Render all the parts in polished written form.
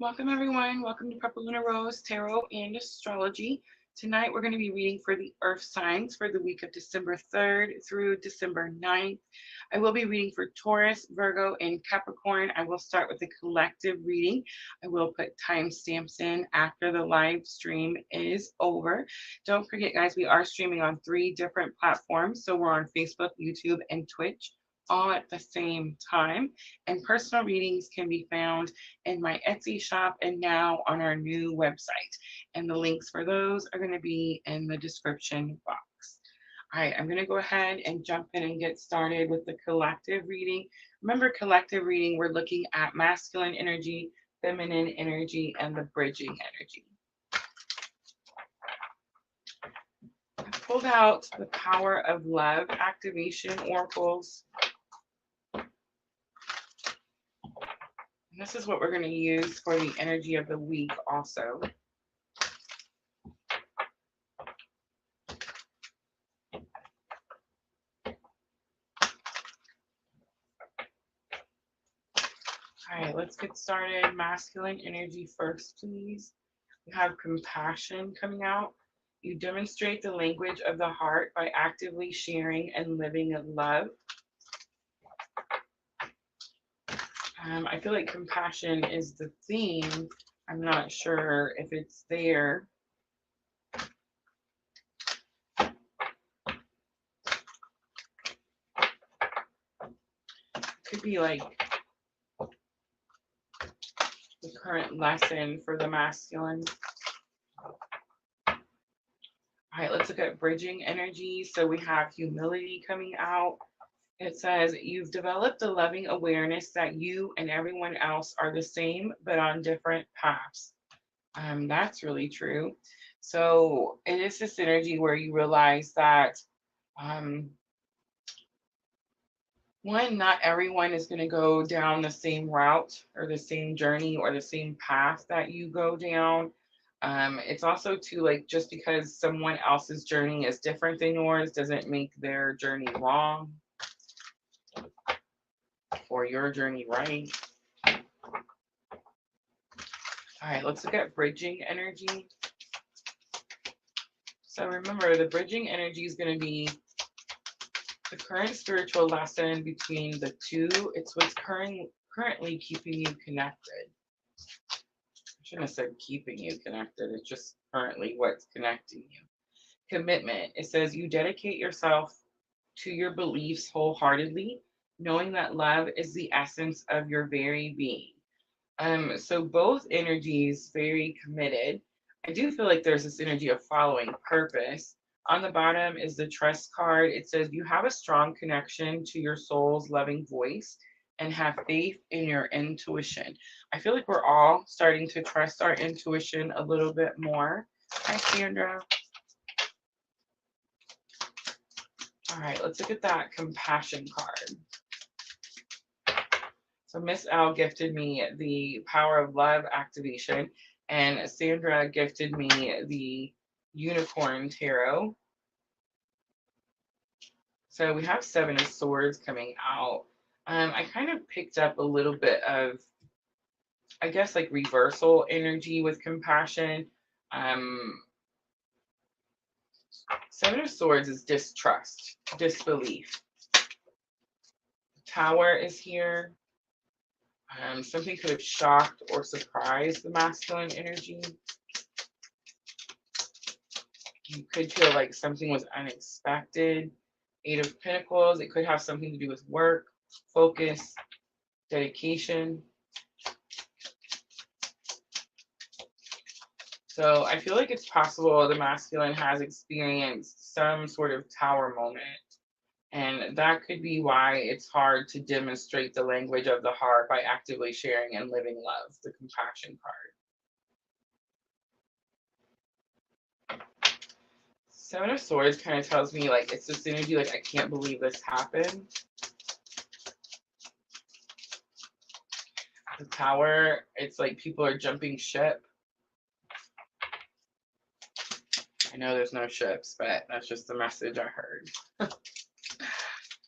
Welcome everyone. Welcome to purplelunarose Tarot and Astrology. Tonight we're going to be reading for the earth signs for the week of December 3rd through December 9th. I will be reading for Taurus, Virgo, and Capricorn. I will start with the collective reading. I will put timestamps in after the live stream is over. Don't forget, guys, we are streaming on 3 different platforms. So we're on Facebook, YouTube, and Twitch all at the same time. And personal readings can be found in my Etsy shop and now on our new website. And the links for those are going to be in the description box. All right, I'm going to go ahead and jump in and get started with the collective reading. Remember, collective reading, we're looking at masculine energy, feminine energy, and the bridging energy. I pulled out the Power of Love activation oracles. This is what we're going to use for the energy of the week also. All right, let's get started. Masculine energy first, please. We have compassion coming out. You demonstrate the language of the heart by actively sharing and living in love. I feel like compassion is the theme. I'm not sure if it's there. It could be like the current lesson for the masculine. All right, let's look at bridging energy. So we have humility coming out. It says, you've developed a loving awareness that you and everyone else are the same, but on different paths. That's really true. So it is this energy where you realize that, one, not everyone is going to go down the same route or the same journey or the same path that you go down. It's also too, like, just because someone else's journey is different than yours doesn't make their journey wrong or your journey right. All right, let's look at bridging energy. So remember, the bridging energy is going to be the current spiritual lesson between the two. It's what's currently keeping you connected. I shouldn't have said keeping you connected. It's just currently what's connecting you. Commitment. It says you dedicate yourself to your beliefs wholeheartedly, knowing that love is the essence of your very being. So both energies very committed. I do feel like there's this energy of following purpose. On the bottom is the trust card. It says you have a strong connection to your soul's loving voice and have faith in your intuition. I feel like we're all starting to trust our intuition a little bit more. Hi, Sandra. All right, let's look at that compassion card. So Miss L gifted me the Power of Love activation, and Sandra gifted me the Unicorn Tarot. So we have 7 of Swords coming out. I kind of picked up a little bit of, I guess, like reversal energy with compassion. 7 of Swords is distrust, disbelief. Tower is here. Something could have shocked or surprised the masculine energy. You could feel like something was unexpected. 8 of Pentacles, it could have something to do with work, focus, dedication. So I feel like it's possible the masculine has experienced some sort of tower moment. And that could be why it's hard to demonstrate the language of the heart by actively sharing and living love, the compassion card. 7 of Swords kind of tells me, like, it's this energy, like, I can't believe this happened. The Tower, it's like people are jumping ship. I know there's no ships, but that's just the message I heard.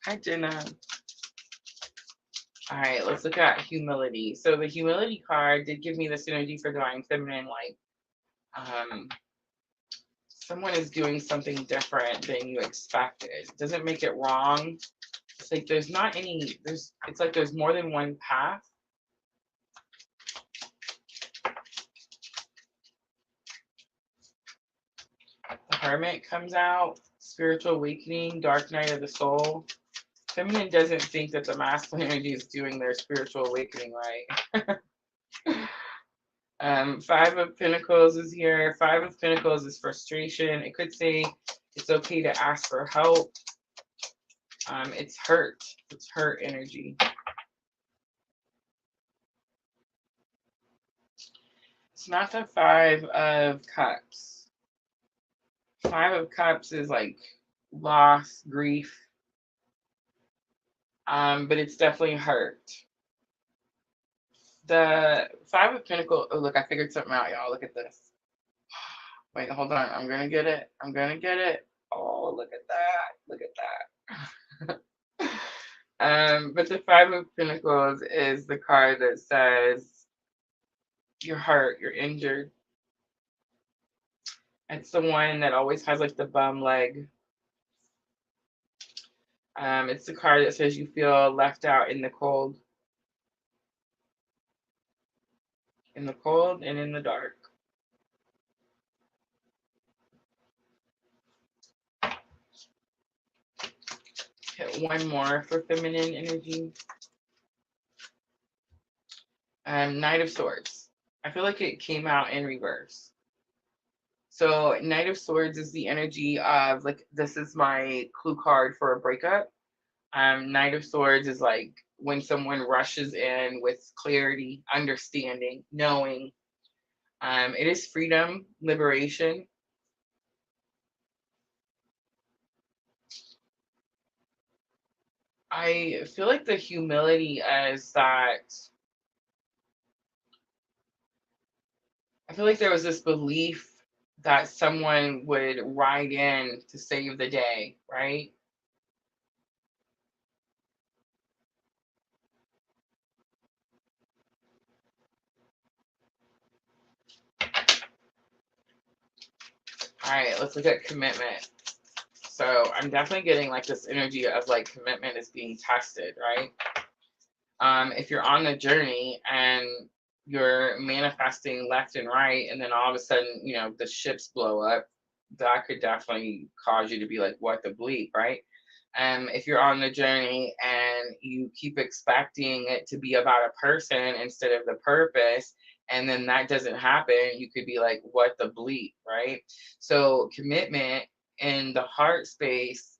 Hi, Jenna. All right, let's look at humility. So the humility card did give me this energy for divine feminine, like someone is doing something different than you expected. It doesn't make it wrong. It's like there's not any, it's like there's more than one path. The Hermit comes out, spiritual awakening, dark night of the soul. Feminine doesn't think that the masculine energy is doing their spiritual awakening right. Five of Pentacles is here. Five of Pentacles is frustration. It could say it's okay to ask for help. It's hurt. It's hurt energy. It's not the Five of Cups. Five of Cups is like loss, grief. But it's definitely hurt. The Five of Pentacles, oh look, I figured something out, y'all. Look at this. Wait, hold on. I'm gonna get it. I'm gonna get it. Oh, look at that. Look at that. But the Five of Pentacles is the card that says you're hurt, you're injured. It's the one that always has like the bum leg. It's the card that says you feel left out in the cold. In the cold and in the dark. Hit one more for feminine energy. Knight of Swords. I feel like it came out in reverse. So Knight of Swords is the energy of like, this is my clue card for a breakup. Knight of Swords is like when someone rushes in with clarity, understanding, knowing. It is freedom, liberation. I feel like the humility is that I feel like there was this belief that someone would ride in to save the day, right? All right, let's look at commitment. So I'm definitely getting like this energy of like commitment is being tested, right? If you're on the journey and you're manifesting left and right, and then all of a sudden, you know, the ships blow up, that could definitely cause you to be like, what the bleep, right? If you're on the journey and you keep expecting it to be about a person instead of the purpose, and then that doesn't happen, you could be like, what the bleep, right? So commitment in the heart space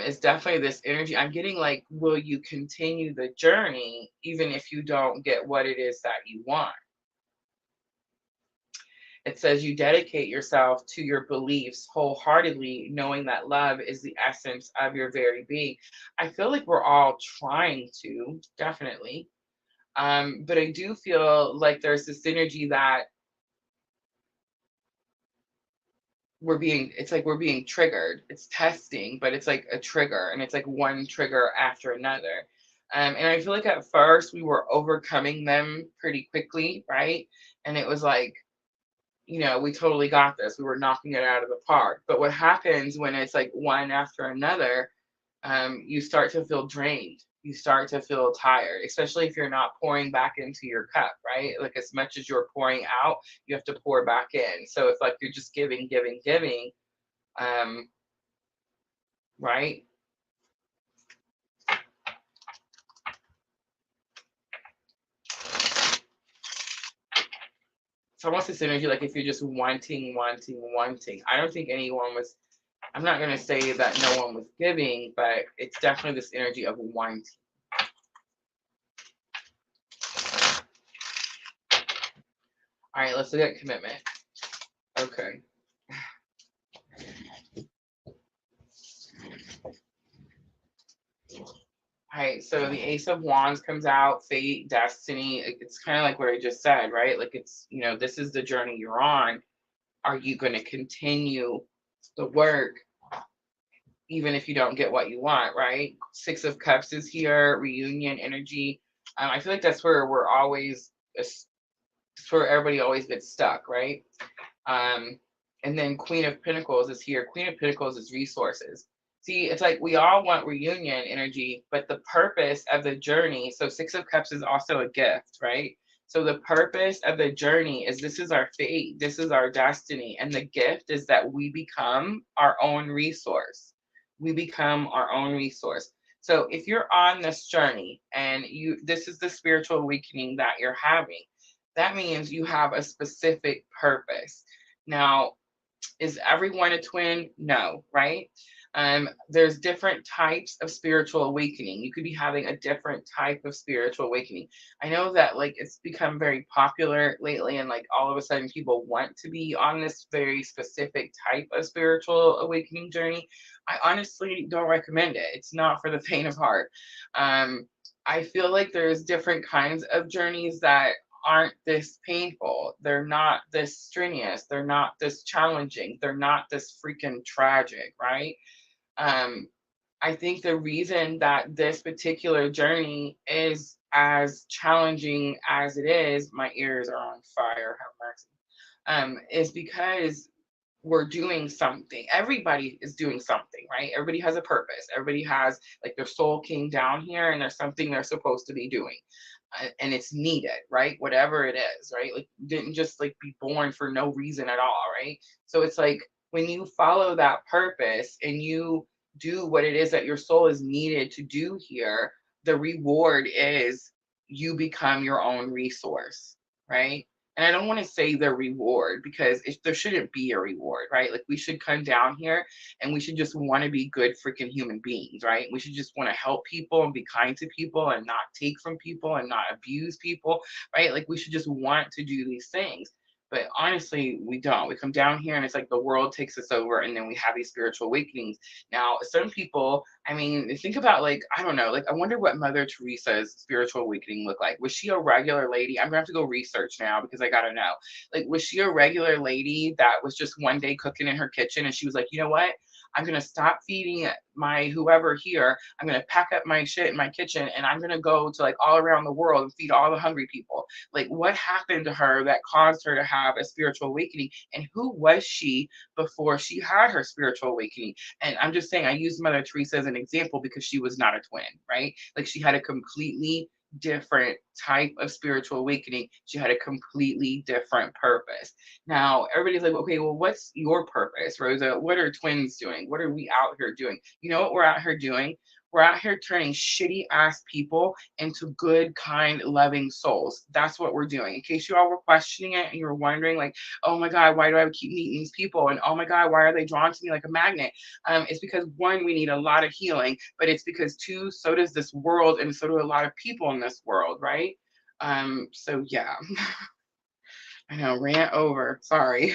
is definitely this energy. I'm getting like, will you continue the journey even if you don't get what it is that you want? It says you dedicate yourself to your beliefs wholeheartedly, knowing that love is the essence of your very being. I feel like we're all trying to, definitely. But I do feel like there's this energy that it's like we're being triggered. It's testing, but it's like a trigger, and it's like one trigger after another. And I feel like at first we were overcoming them pretty quickly, right? And it was like, you know, we totally got this. We were knocking it out of the park. But what happens when it's like one after another, you start to feel drained. You start to feel tired, especially if you're not pouring back into your cup, right? Like as much as you're pouring out, you have to pour back in. So it's like you're just giving, giving, giving, right? It's almost this energy like if you're just wanting, wanting, wanting. I don't think anyone was, I'm not going to say that no one was giving, but it's definitely this energy of wanting. All right, let's look at commitment. Okay. All right, so the Ace of Wands comes out, fate, destiny. It's kind of like what I just said, right? Like it's, you know, this is the journey you're on. Are you going to continue the work, even if you don't get what you want, right? Six of Cups is here, reunion energy. I feel like that's where we're always, it's where everybody always gets stuck, right? And then Queen of Pentacles is here. Queen of Pentacles is resources. See, it's like we all want reunion energy, but the purpose of the journey, so Six of Cups is also a gift, right? So the purpose of the journey is this is our fate, this is our destiny, and the gift is that we become our own resource. We become our own resource. So if you're on this journey and this is the spiritual awakening that you're having, that means you have a specific purpose. Now, is everyone a twin? No, right? There's different types of spiritual awakening. You could be having a different type of spiritual awakening. I know that like it's become very popular lately, and like all of a sudden people want to be on this very specific type of spiritual awakening journey. I honestly don't recommend it. It's not for the faint of heart. I feel like there's different kinds of journeys that aren't this painful. They're not this strenuous. They're not this challenging. They're not this freaking tragic, right? I think the reason that this particular journey is as challenging as it is, my ears are on fire, have mercy, is because we're doing something. Everybody is doing something, right? Everybody has a purpose. Everybody has like their soul came down here and there's something they're supposed to be doing. And it's needed, right? Whatever it is, right? Like you didn't just like be born for no reason at all, right? So it's like when you follow that purpose and you do what it is that your soul is needed to do here, the reward is you become your own resource, right? And I don't want to say the reward because there shouldn't be a reward, right? Like we should come down here and we should just want to be good freaking human beings, right? We should just want to help people and be kind to people and not take from people and not abuse people, right? Like we should just want to do these things. But honestly, we don't. We come down here and it's like the world takes us over and then we have these spiritual awakenings. Now, some people, I mean, think about like, I don't know, like I wonder what Mother Teresa's spiritual awakening looked like. Was she a regular lady? I'm gonna have to go research now because I gotta know. Like, was she a regular lady that was just one day cooking in her kitchen and she was like, you know what? I'm going to stop feeding my whoever here. I'm going to pack up my shit in my kitchen and I'm going to go to like all around the world and feed all the hungry people. Like what happened to her that caused her to have a spiritual awakening? And who was she before she had her spiritual awakening? And I'm just saying, I use Mother Teresa as an example because she was not a twin, right? Like she had a completely different type of spiritual awakening. She had a completely different purpose. Now, everybody's like, okay, well, what's your purpose, Rosa? What are twins doing? What are we out here doing? You know what we're out here doing? We're out here turning shitty ass people into good, kind, loving souls. That's what we're doing. In case you all were questioning it and you were wondering, like, oh my God, why do I keep meeting these people? And oh my God, why are they drawn to me like a magnet? It's because one, we need a lot of healing, but it's because two, so does this world, and so do a lot of people in this world, right? So yeah. I know, rant over. Sorry.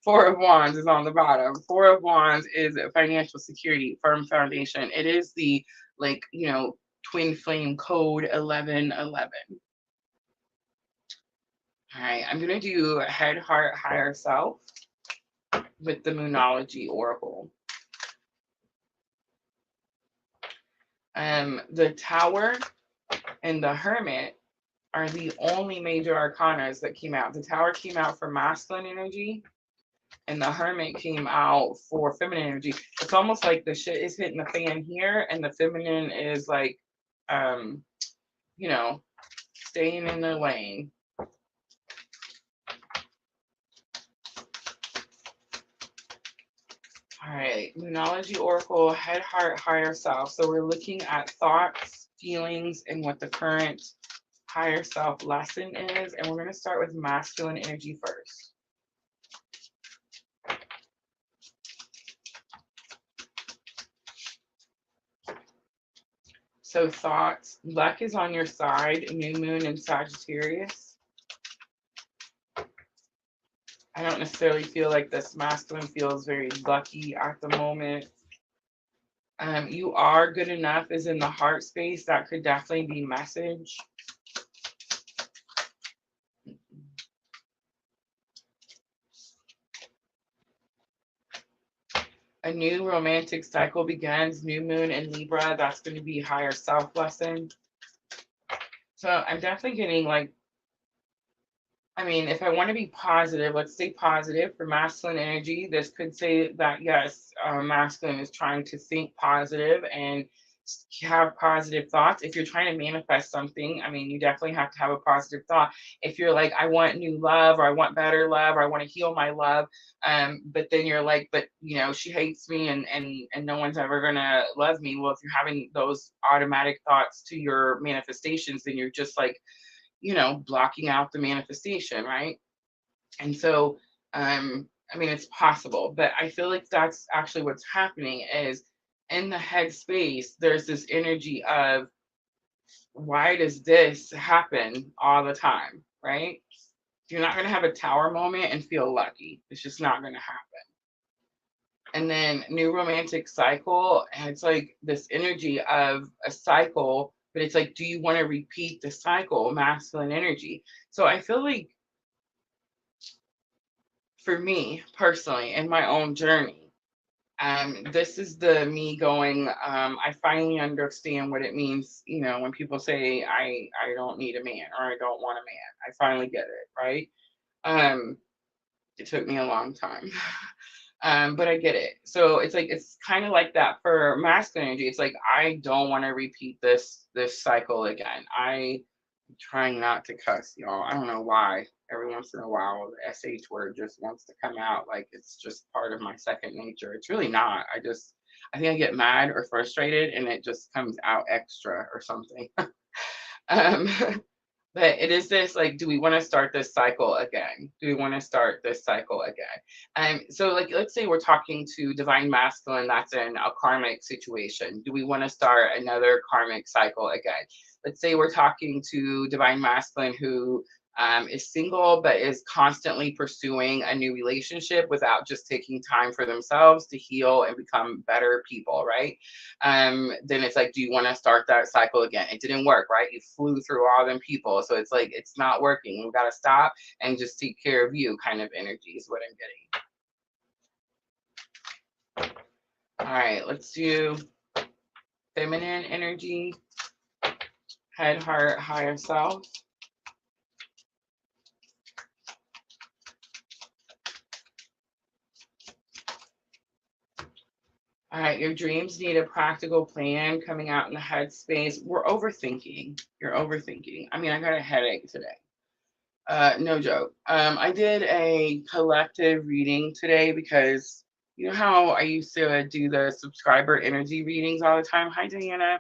Four of Wands is on the bottom. Four of Wands is financial security, firm foundation. It is the, like, you know, twin flame code 1111. All right, I'm going to do head, heart, higher self with the Moonology Oracle. The Tower and the Hermit are the only major arcanas that came out. The Tower came out for masculine energy, and the Hermit came out for feminine energy. It's almost like the shit is hitting the fan here, and the feminine is like, you know, staying in their lane. All right, Moonology Oracle, head, heart, higher self. So we're looking at thoughts, feelings, and what the current higher self lesson is. And we're going to start with masculine energy first. So thoughts, luck is on your side, new moon in Sagittarius. I don't necessarily feel like this masculine feels very lucky at the moment. You are good enough is in the heart space. That could definitely be message. All A new romantic cycle begins, new moon in Libra. That's going to be higher self lesson. So I'm definitely getting like, I mean, if I want to be positive, let's say positive for masculine energy. This could say that, yes, masculine is trying to think positive and have positive thoughts. If you're trying to manifest something, I mean, you definitely have to have a positive thought. If you're like, I want new love, or I want better love, or I want to heal my love, but then you're like, but you know, she hates me, and no one's ever gonna love me. Well, if you're having those automatic thoughts to your manifestations, then you're just like, you know, blocking out the manifestation, right? And so, I mean, it's possible, but I feel like that's actually what's happening is in the head space, there's this energy of why does this happen all the time, right? You're not going to have a tower moment and feel lucky. It's just not going to happen. And then new romantic cycle, and it's like this energy of a cycle, but it's like, do you want to repeat the cycle, masculine energy? So I feel like for me personally in my own journey, this is the me going, I finally understand what it means, you know, when people say I don't need a man or I don't want a man. I finally get it, right? Um, it took me a long time. But I get it. So it's like it's kind of like that for masculine energy. It's like I don't want to repeat this cycle again. I'm trying not to cuss, y'all. I don't know why. Every once in a while, the sh word just wants to come out like it's just part of my second nature. It's really not. I think I get mad or frustrated, and it just comes out extra or something. um, But it is this like, do we want to start this cycle again? Do we want to start this cycle again? So like, let's say we're talking to divine masculine that's in a karmic situation. Do we want to start another karmic cycle again? Let's say we're talking to divine masculine who is single but is constantly pursuing a new relationship without just taking time for themselves to heal and become better people, right? Then it's like, do you want to start that cycle again? It didn't work, right? You flew through all them people. So it's like, it's not working. We got to stop and just take care of you kind of energy is what I'm getting. All right, let's do feminine energy, head, heart, higher self. All right, your dreams need a practical plan coming out in the headspace. We're overthinking. You're overthinking. I mean, I got a headache today. No joke. I did a collective reading today because you know how I used to do the subscriber energy readings all the time. Hi, Diana.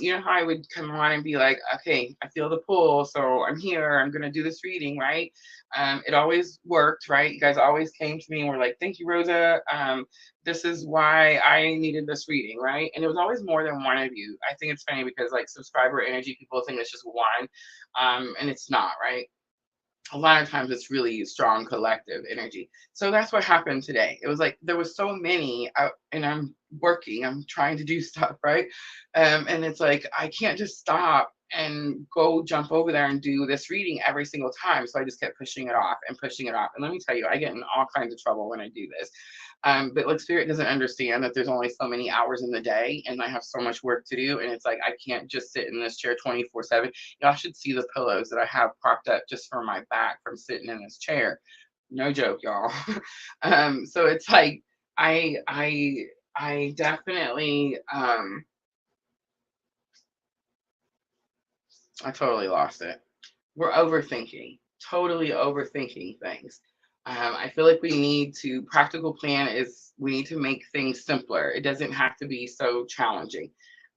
You know how I would come on and be like, okay, I feel the pull, so I'm here, I'm gonna do this reading, right? It always worked, right? You guys always came to me and were like, thank you, Rosa. This is why I needed this reading, right? And it was always more than one of you. I think it's funny because like subscriber energy, people think it's just one, and it's not, right? A lot of times it's really strong collective energy. So that's what happened today. It was like there was so many and I'm working, I'm trying to do stuff, right? And it's like I can't just stop and go jump over there and do this reading every single time. So I just kept pushing it off and pushing it off. And let me tell you, I get in all kinds of trouble when I do this. But like spirit doesn't understand that there's only so many hours in the day and I have so much work to do. And it's like I can't just sit in this chair 24/7. Y'all should see the pillows that I have propped up just for my back from sitting in this chair. No joke, y'all. So it's like I definitely I totally lost it. We're overthinking, totally overthinking things. I feel like we need to practical plan is we need to make things simpler. It doesn't have to be so challenging.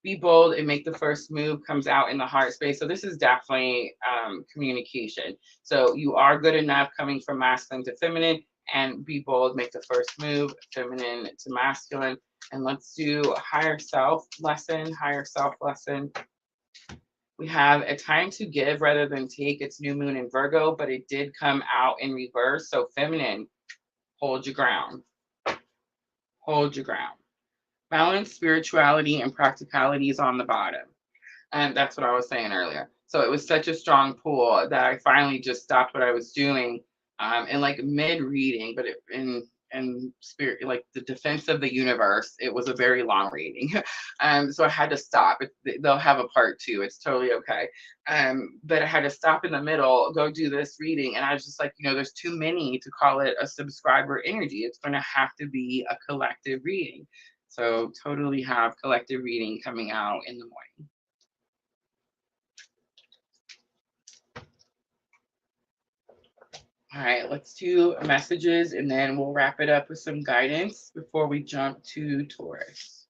Be bold and make the first move comes out in the heart space. So this is definitely communication. So you are good enough coming from masculine to feminine and be bold, make the first move, feminine to masculine. And let's do higher self lesson, higher self lesson. We have a time to give rather than take. It's new moon in Virgo, but it did come out in reverse. So feminine, hold your ground. Hold your ground. Balance, spirituality, and practicality is on the bottom. And that's what I was saying earlier. So it was such a strong pull that I finally just stopped what I was doing and like mid reading, but and spirit, like the defense of the universe. It was a very long reading. So I had to stop. They'll have a part two. It's totally okay. But I had to stop in the middle, go do this reading. And I was just like, there's too many to call it a subscriber energy. It's going to have to be a collective reading. So totally have collective reading coming out in the morning. All right, let's do messages and then we'll wrap it up with some guidance before we jump to Taurus.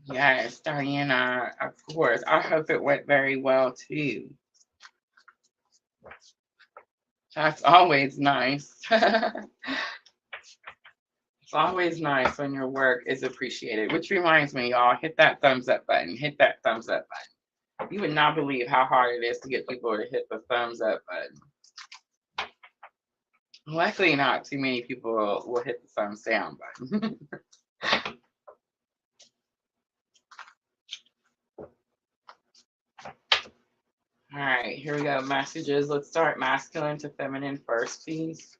Yes, Diana, of course. I hope it went very well too. That's always nice. It's always nice when your work is appreciated, which reminds me, y'all, hit that thumbs up button. Hit that thumbs up button. You would not believe how hard it is to get people to hit the thumbs up button. Luckily, not too many people will hit the thumbs down button. All right, here we go. Messages. Let's start masculine to feminine first, please.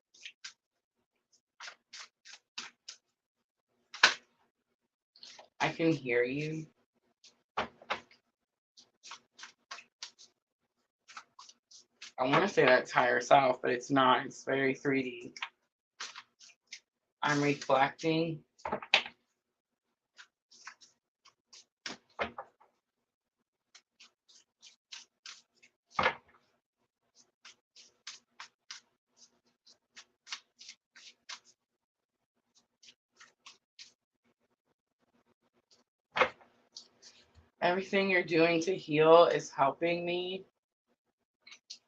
I can hear you. I want to say that's higher self, but it's not. It's very 3D. I'm reflecting. Everything you're doing to heal is helping me.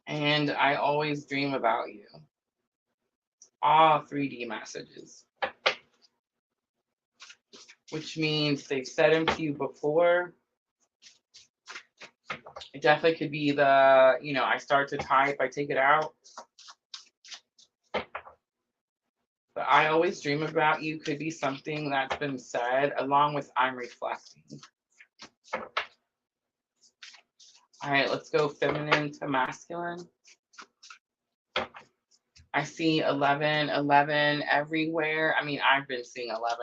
And I always dream about you. All 3D messages. Which means they've said them to you before. It definitely could be the, I start to type, I take it out. But I always dream about you could be something that's been said along with I'm reflecting. All right, let's go feminine to masculine. I see 11, 11 everywhere. I mean, I've been seeing 11, 11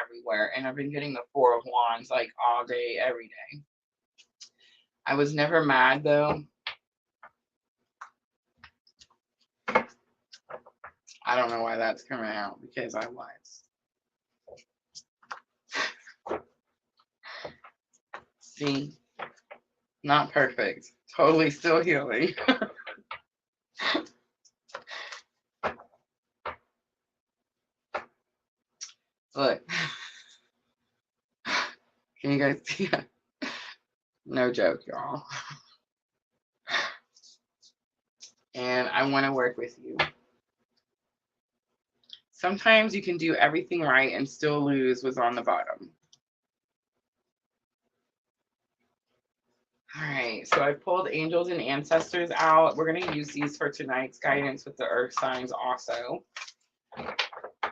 everywhere. And I've been getting the 4 of Wands like all day, every day. I was never mad though. I don't know why that's coming out because I was. See? Not perfect. Totally still healing. Look. Can you guys see that? No joke, y'all. And I want to work with you. Sometimes you can do everything right and still lose what's on the bottom. All right, so I pulled angels and ancestors out. We're going to use these for tonight's guidance with the earth signs also.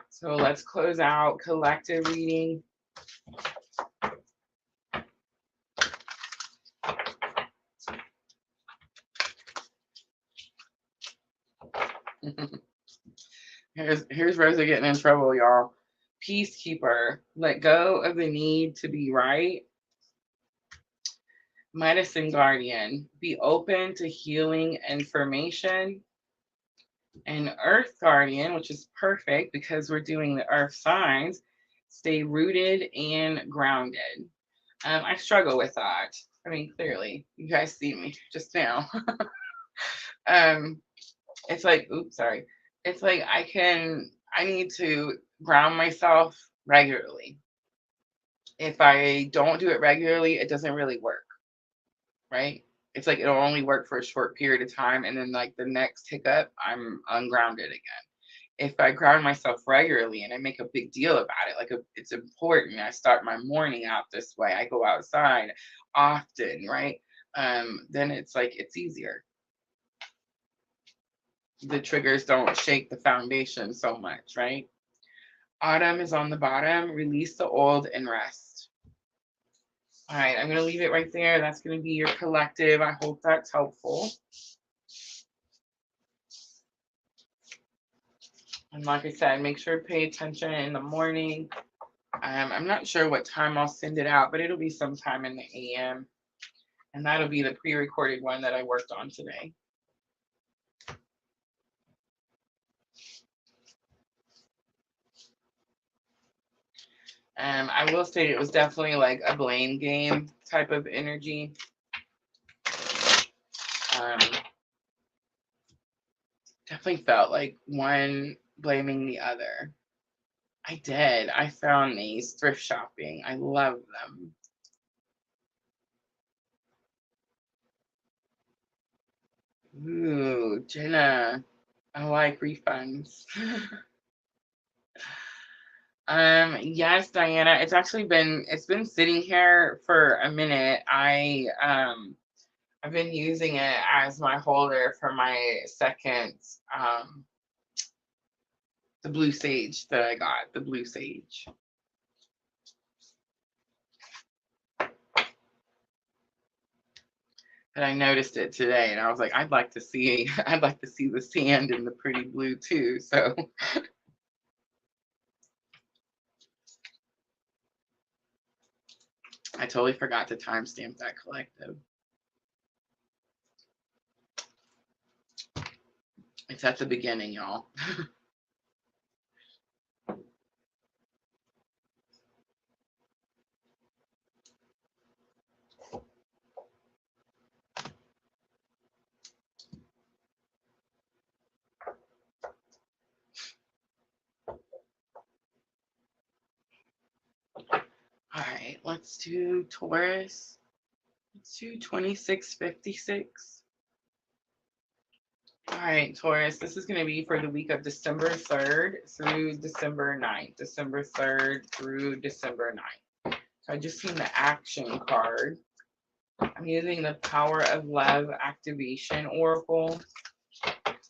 So let's close out collective reading. Here's Rosa getting in trouble, y'all. Peacekeeper, let go of the need to be right. Medicine guardian, be open to healing information. And earth guardian, which is perfect because we're doing the earth signs, stay rooted and grounded. I struggle with that. I mean, clearly, you guys see me just now. It's like, oops, sorry. It's like I need to ground myself regularly. If I don't do it regularly, it doesn't really work, right? It's like it'll only work for a short period of time, and then like the next hiccup, I'm ungrounded again. If I ground myself regularly and I make a big deal about it, like it's important. I start my morning out this way. I go outside often, right? Then it's like it's easier. The triggers don't shake the foundation so much, right? Autumn is on the bottom. Release the old and rest. All right, I'm going to leave it right there. That's going to be your collective. I hope that's helpful. And like I said, make sure to pay attention in the morning. I'm not sure what time I'll send it out, but it'll be sometime in the AM. And that'll be the pre-recorded one that I worked on today. I will say it was definitely like a blame game type of energy. Definitely felt like one blaming the other. I did. I found these thrift shopping. I love them. Ooh, Jenna. I like refunds. Yes, Diana. It's been sitting here for a minute. I've been using it as my holder for my second the blue sage that I got, the blue sage. And I noticed it today and I was like, I'd like to see the sand in the pretty blue too. So I totally forgot to timestamp that collective. It's at the beginning, y'all. All right, let's do Taurus. Let's do 2656. All right, Taurus, this is going to be for the week of December 3rd through December 9th. December 3rd through December 9th. So I just seen the action card. I'm using the Power of Love Activation Oracle.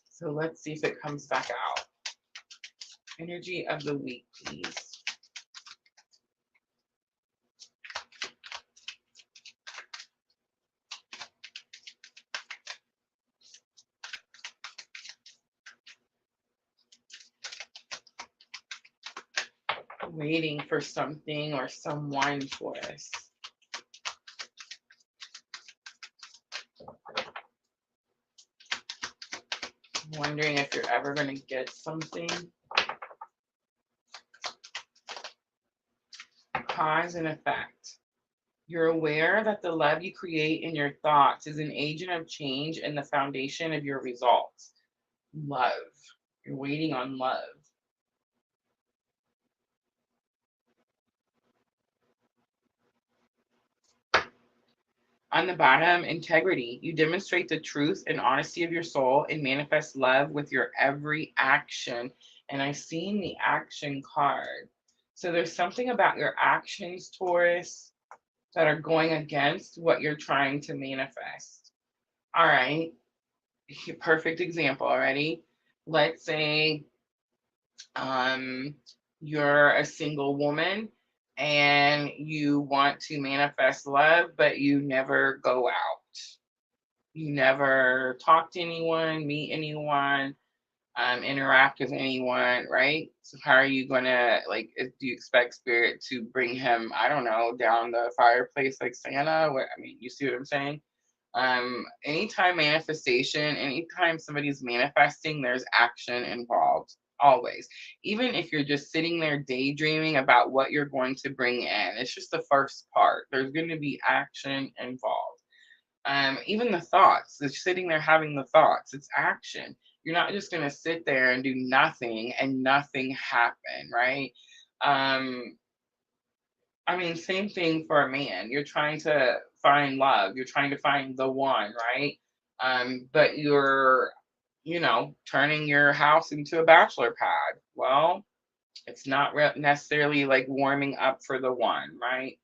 So let's see if it comes back out. Energy of the week, please. Waiting for something or someone for us. Wondering if you're ever going to get something. Cause and effect. You're aware that the love you create in your thoughts is an agent of change and the foundation of your results. Love. You're waiting on love. On the bottom, integrity. You demonstrate the truth and honesty of your soul and manifest love with your every action. And I've seen the action card. So there's something about your actions, Taurus, that are going against what you're trying to manifest. All right. Perfect example already. Let's say you're a single woman and you want to manifest love, but you never go out. You never talk to anyone, meet anyone, interact with anyone, right? So how are you gonna, like, do you expect spirit to bring him, I don't know, down the fireplace like Santa? I mean, you see what I'm saying? Anytime manifestation, anytime somebody's manifesting, there's action involved, always. Even if you're just sitting there daydreaming about what you're going to bring in, it's just the first part. There's going to be action involved. Even the thoughts, the sitting there having the thoughts, it's action. You're not just going to sit there and do nothing and nothing happen, right? I mean, same thing for a man. You're trying to find love. You're trying to find the one, right? But you're, turning your house into a bachelor pad. Well, it's not necessarily like warming up for the one, right?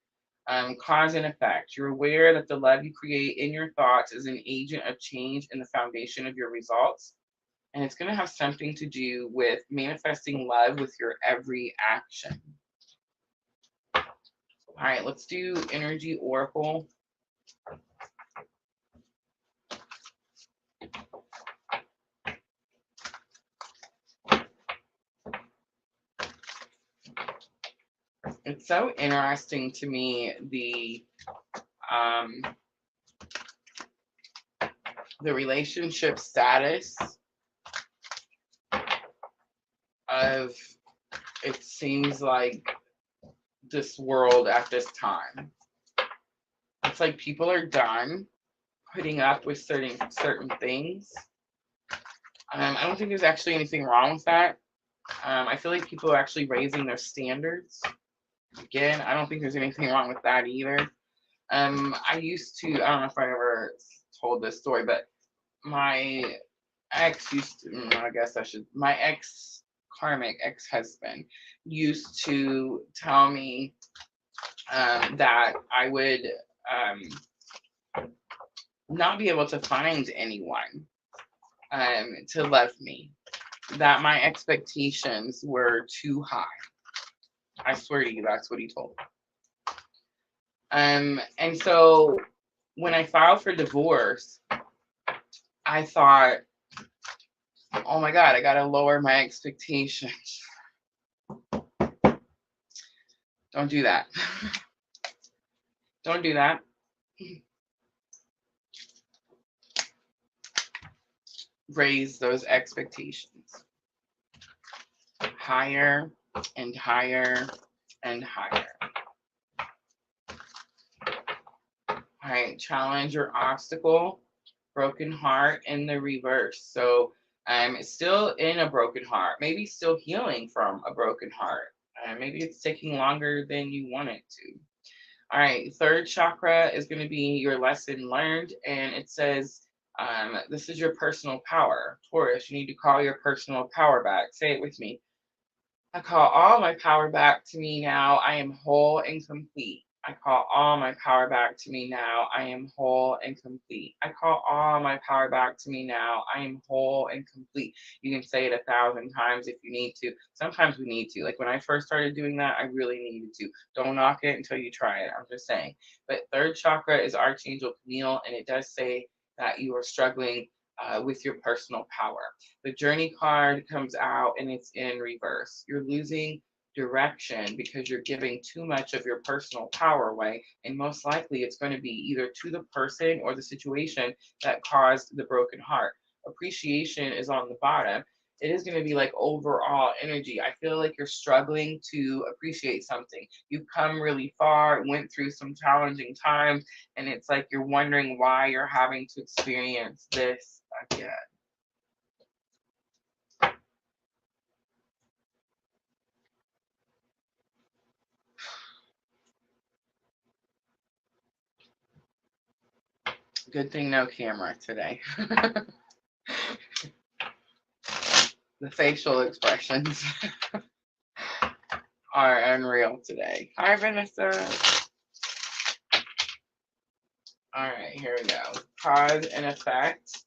Cause and effect. You're aware that the love you create in your thoughts is an agent of change and the foundation of your results. And it's going to have something to do with manifesting love with your every action. All right, let's do Energy Oracle. It's so interesting to me, the relationship status of, it seems like, this world at this time. It's like people are done putting up with certain things. I don't think there's actually anything wrong with that. I feel like people are actually raising their standards. Again, I don't think there's anything wrong with that either. I used to, I don't know if I ever told this story, but my ex used to, I guess I should, my karmic ex-husband used to tell me that I would not be able to find anyone to love me, that my expectations were too high. I swear to you, that's what he told me. And so when I filed for divorce, I thought, oh my God, I gotta lower my expectations. Don't do that. Don't do that. Raise those expectations higher and higher and higher. All right, challenge or obstacle, broken heart in the reverse. So I'm still in a broken heart, maybe still healing from a broken heart. Maybe it's taking longer than you want it to. All right, third chakra is going to be your lesson learned, and it says, this is your personal power. Taurus, you need to call your personal power back. Say it with me. I call all my power back to me now. I am whole and complete. I call all my power back to me now. I am whole and complete. I call all my power back to me now. I am whole and complete. You can say it 1,000 times if you need to. Sometimes we need to. Like when I first started doing that, I really needed to. Don't knock it until you try it. I'm just saying. But third chakra is Archangel Camille, and it does say that you are struggling with your personal power. The Journey card comes out and it's in reverse. You're losing direction because you're giving too much of your personal power away, and most likely it's going to be either to the person or the situation that caused the broken heart. Appreciation is on the bottom. It is going to be like overall energy. I feel like you're struggling to appreciate something. You've come really far, went through some challenging times, and it's like you're wondering why you're having to experience this again. Good thing no camera today. The facial expressions are unreal today. Hi, Vanessa. All right, here we go. Cause and effect.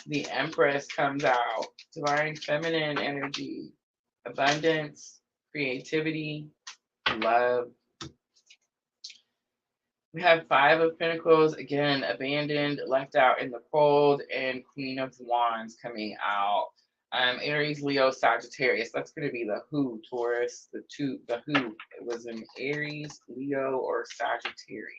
The Empress comes out. Divine feminine energy, abundance, creativity, love. We have Five of Pentacles, again, abandoned, left out in the cold, and Queen of Wands coming out. Aries, Leo, Sagittarius. That's going to be the who, Taurus. The who. It was in Aries, Leo, or Sagittarius.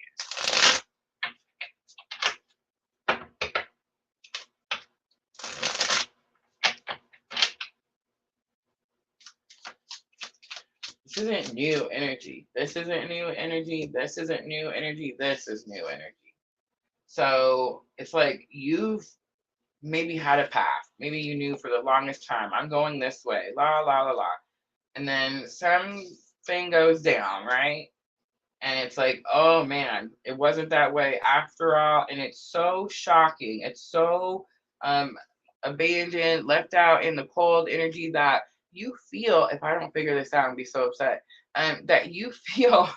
This isn't new energy. This isn't new energy. This isn't new energy. This is new energy. So it's like you've maybe had a path. Maybe you knew for the longest time, I'm going this way, la, la, la, la. And then something goes down, right? And it's like, oh man, it wasn't that way after all. And it's so shocking. It's so abandoned, left out in the cold energy that you feel, if I don't figure this out and be so upset, that you feel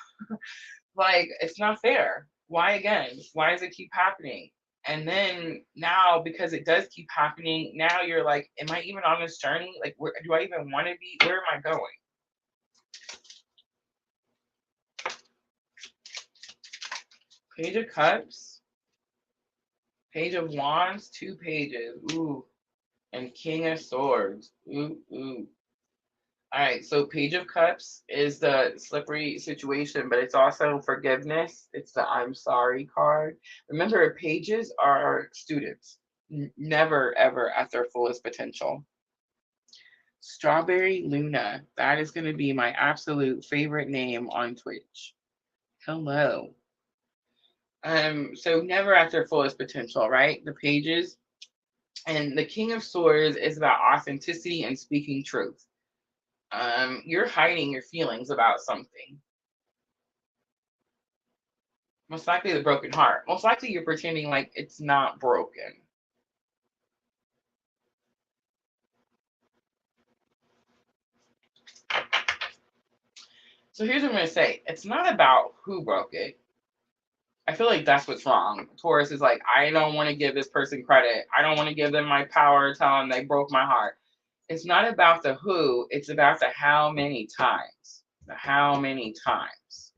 like it's not fair. Why again? Why does it keep happening? And then now, because it does keep happening, now you're like, am I even on this journey? Like, where do I even want to be? Where am I going? Page of Cups, Page of Wands, 2 pages. Ooh. And King of Swords. Ooh, ooh. All right, so Page of Cups is the slippery situation, but it's also forgiveness. It's the I'm sorry card. Remember, pages are students, never ever at their fullest potential. Strawberry Luna. That is going to be my absolute favorite name on Twitch. Hello. So never at their fullest potential, right? The pages. And the King of Swords is about authenticity and speaking truth. You're hiding your feelings about something. Most likely the broken heart. Most likely you're pretending like it's not broken. So here's what I'm going to say. It's not about who broke it. I feel like that's what's wrong. Taurus is like, I don't want to give this person credit. I don't want to give them my power, tell them they broke my heart. It's not about the who, it's about the how many times. The how many times.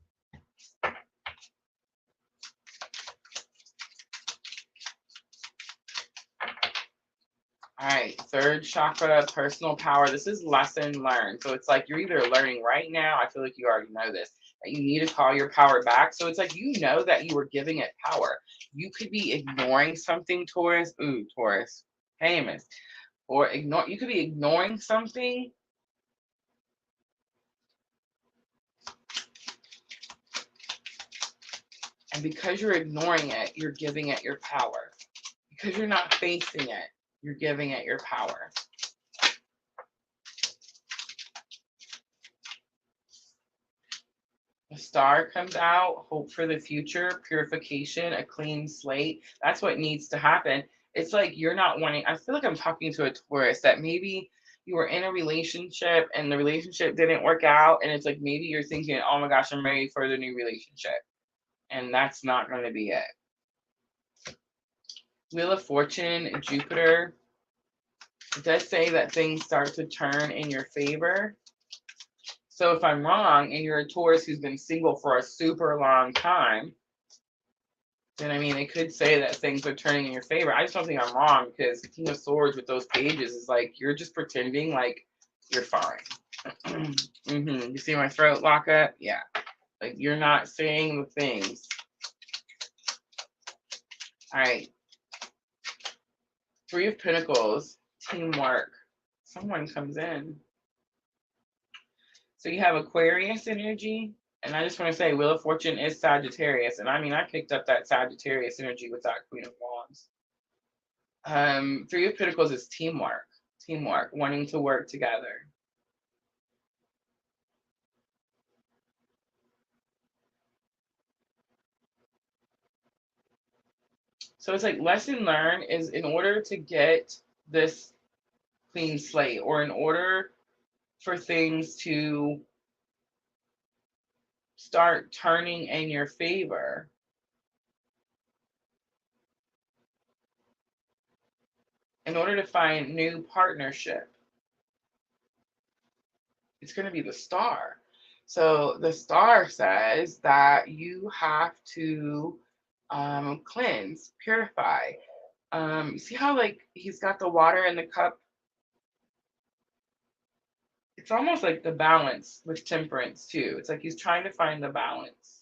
All right, 3rd chakra, personal power. This is lesson learned. So it's like you're either learning right now, I feel like you already know this, that you need to call your power back. So it's like you know that you were giving it power. You could be ignoring something, Taurus. Ooh, Taurus. Famous. Or you could be ignoring something. And because you're ignoring it, you're giving it your power. Because you're not facing it, you're giving it your power. A star comes out, hope for the future, purification, a clean slate. That's what needs to happen. It's like you're not wanting, I feel like I'm talking to a Taurus that maybe you were in a relationship and the relationship didn't work out. And it's like maybe you're thinking, oh my gosh, I'm ready for the new relationship. And that's not going to be it. Wheel of Fortune, Jupiter. It does say that things start to turn in your favor. So if I'm wrong and you're a Taurus who's been single for a super long time, then I mean, it could say that things are turning in your favor. I just don't think I'm wrong because King of Swords with those pages is like, you're just pretending like you're fine. You see my throat lock up? Yeah. Like you're not saying the things. All right. 3 of Pentacles, teamwork. Someone comes in. So you have Aquarius energy. And I just want to say Wheel of Fortune is Sagittarius. And I mean, I picked up that Sagittarius energy with that Queen of Wands. 3 of Pentacles is teamwork. Teamwork, wanting to work together. So it's like lesson learned is in order to get this clean slate, or in order for things to start turning in your favor, in order to find new partnership, it's going to be the star. So the star says that you have to cleanse, purify. You see how like he's got the water in the cup? It's almost like the balance with temperance too. It's like he's trying to find the balance.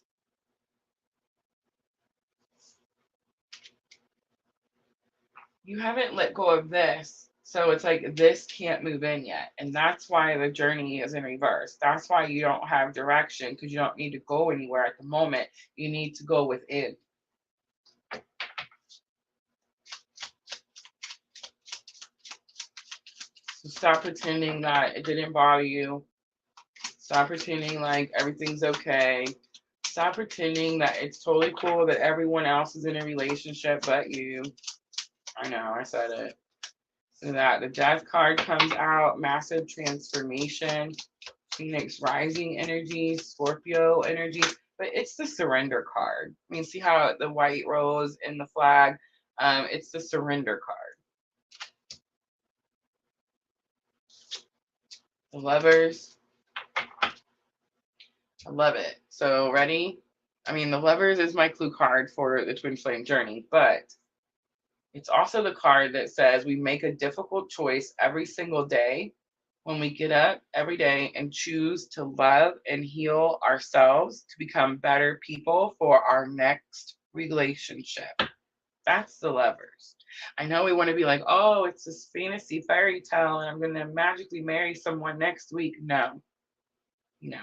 You haven't let go of this. So it's like this can't move in yet. And that's why the journey is in reverse. That's why you don't have direction, because you don't need to go anywhere at the moment. You need to go within. So stop pretending that it didn't bother you. Stop pretending like everything's okay. Stop pretending that it's totally cool that everyone else is in a relationship but you. I know, I said it. So that the Death card comes out, massive transformation, Phoenix rising energy, Scorpio energy, but it's the surrender card. I mean, see how the white rose in the flag, It's the surrender card. The Lovers. I love it. So ready? I mean, the Lovers is my clue card for the twin flame journey, but it's also the card that says we make a difficult choice every single day when we get up every day and choose to love and heal ourselves to become better people for our next relationship. That's the Lovers. I know we want to be like, oh, it's this fantasy fairy tale and I'm going to magically marry someone next week. No, no.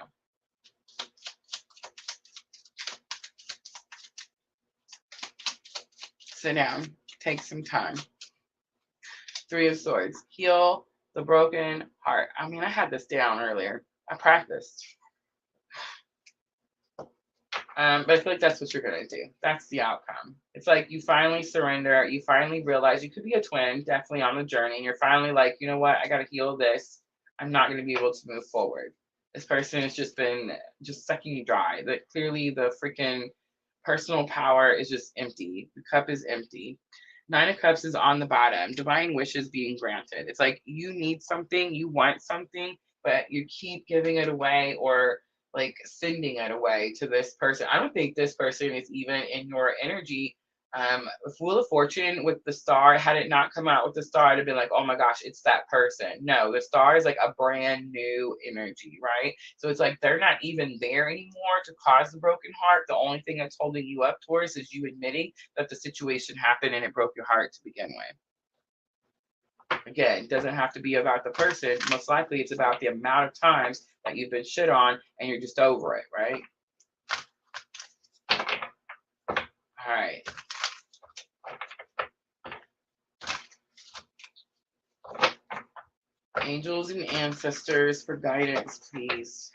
Sit down, take some time. Three of Swords, heal the broken heart. I mean, I had this down earlier. I practiced. But I feel like that's what you're going to do. That's the outcome. It's like you finally surrender. You finally realize you could be a twin, definitely on the journey. You're finally like, you know what? I got to heal this. I'm not going to be able to move forward. This person has just been sucking you dry. That clearly the freaking personal power is just empty. The cup is empty. Nine of Cups is on the bottom. Divine wishes being granted. It's like you need something, you want something, but you keep giving it away or like sending it away to this person. I don't think this person is even in your energy. Wheel of Fortune with the star, had it not come out with the star, I'd have been like, oh my gosh, it's that person. No, the star is like a brand new energy, right? So it's like they're not even there anymore to cause the broken heart. The only thing that's holding you up towards is you admitting that the situation happened and it broke your heart to begin with. Again, it doesn't have to be about the person. Most likely it's about the amount of times that you've been shit on and you're just over it, right? All right. Angels and ancestors for guidance, please.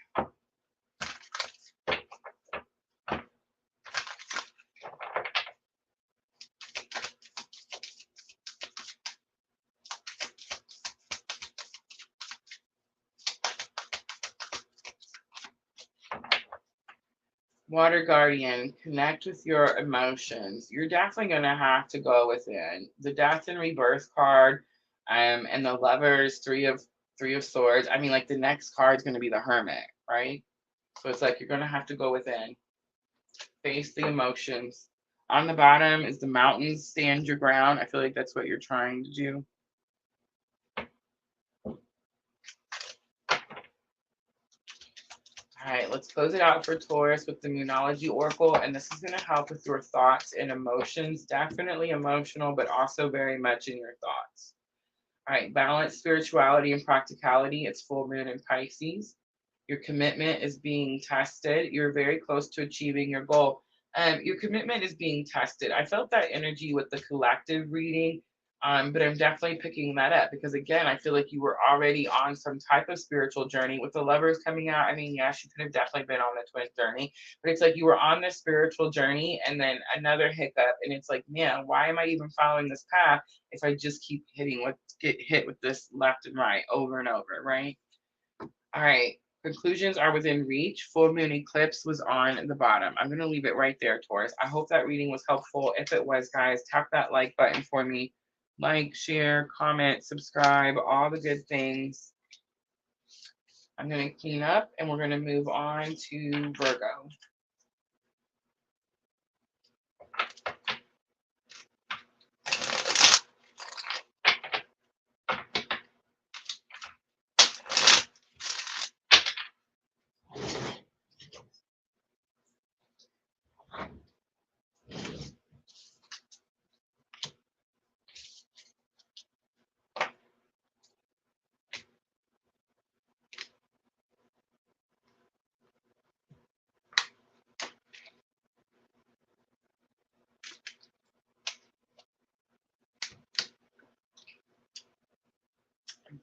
Water Guardian, connect with your emotions. You're definitely going to have to go within. The Death and Rebirth card, and the Lovers, Three of Swords. I mean, like the next card is going to be the Hermit, right? So it's like you're going to have to go within. Face the emotions. On the bottom is the mountains, stand your ground. I feel like that's what you're trying to do. All right, let's close it out for Taurus with the Moonology Oracle, and this is going to help with your thoughts and emotions. Definitely emotional, but also very much in your thoughts. All right, balance, spirituality, and practicality. It's full moon in Pisces. Your commitment is being tested. You're very close to achieving your goal. Your commitment is being tested. I felt that energy with the collective reading, but I'm definitely picking that up because, again, I feel like you were already on some type of spiritual journey with the Lovers coming out. I mean, yes, you could have definitely been on the twin journey, but it's like you were on this spiritual journey and then another hiccup. And it's like, man, why am I even following this path if I just keep get hit with this left and right over and over, right? All right. Conclusions are within reach. Full moon eclipse was on the bottom. I'm going to leave it right there, Taurus. I hope that reading was helpful. If it was, guys, tap that like button for me. Like, share, comment, subscribe, all the good things. I'm going to clean up and we're going to move on to Virgo.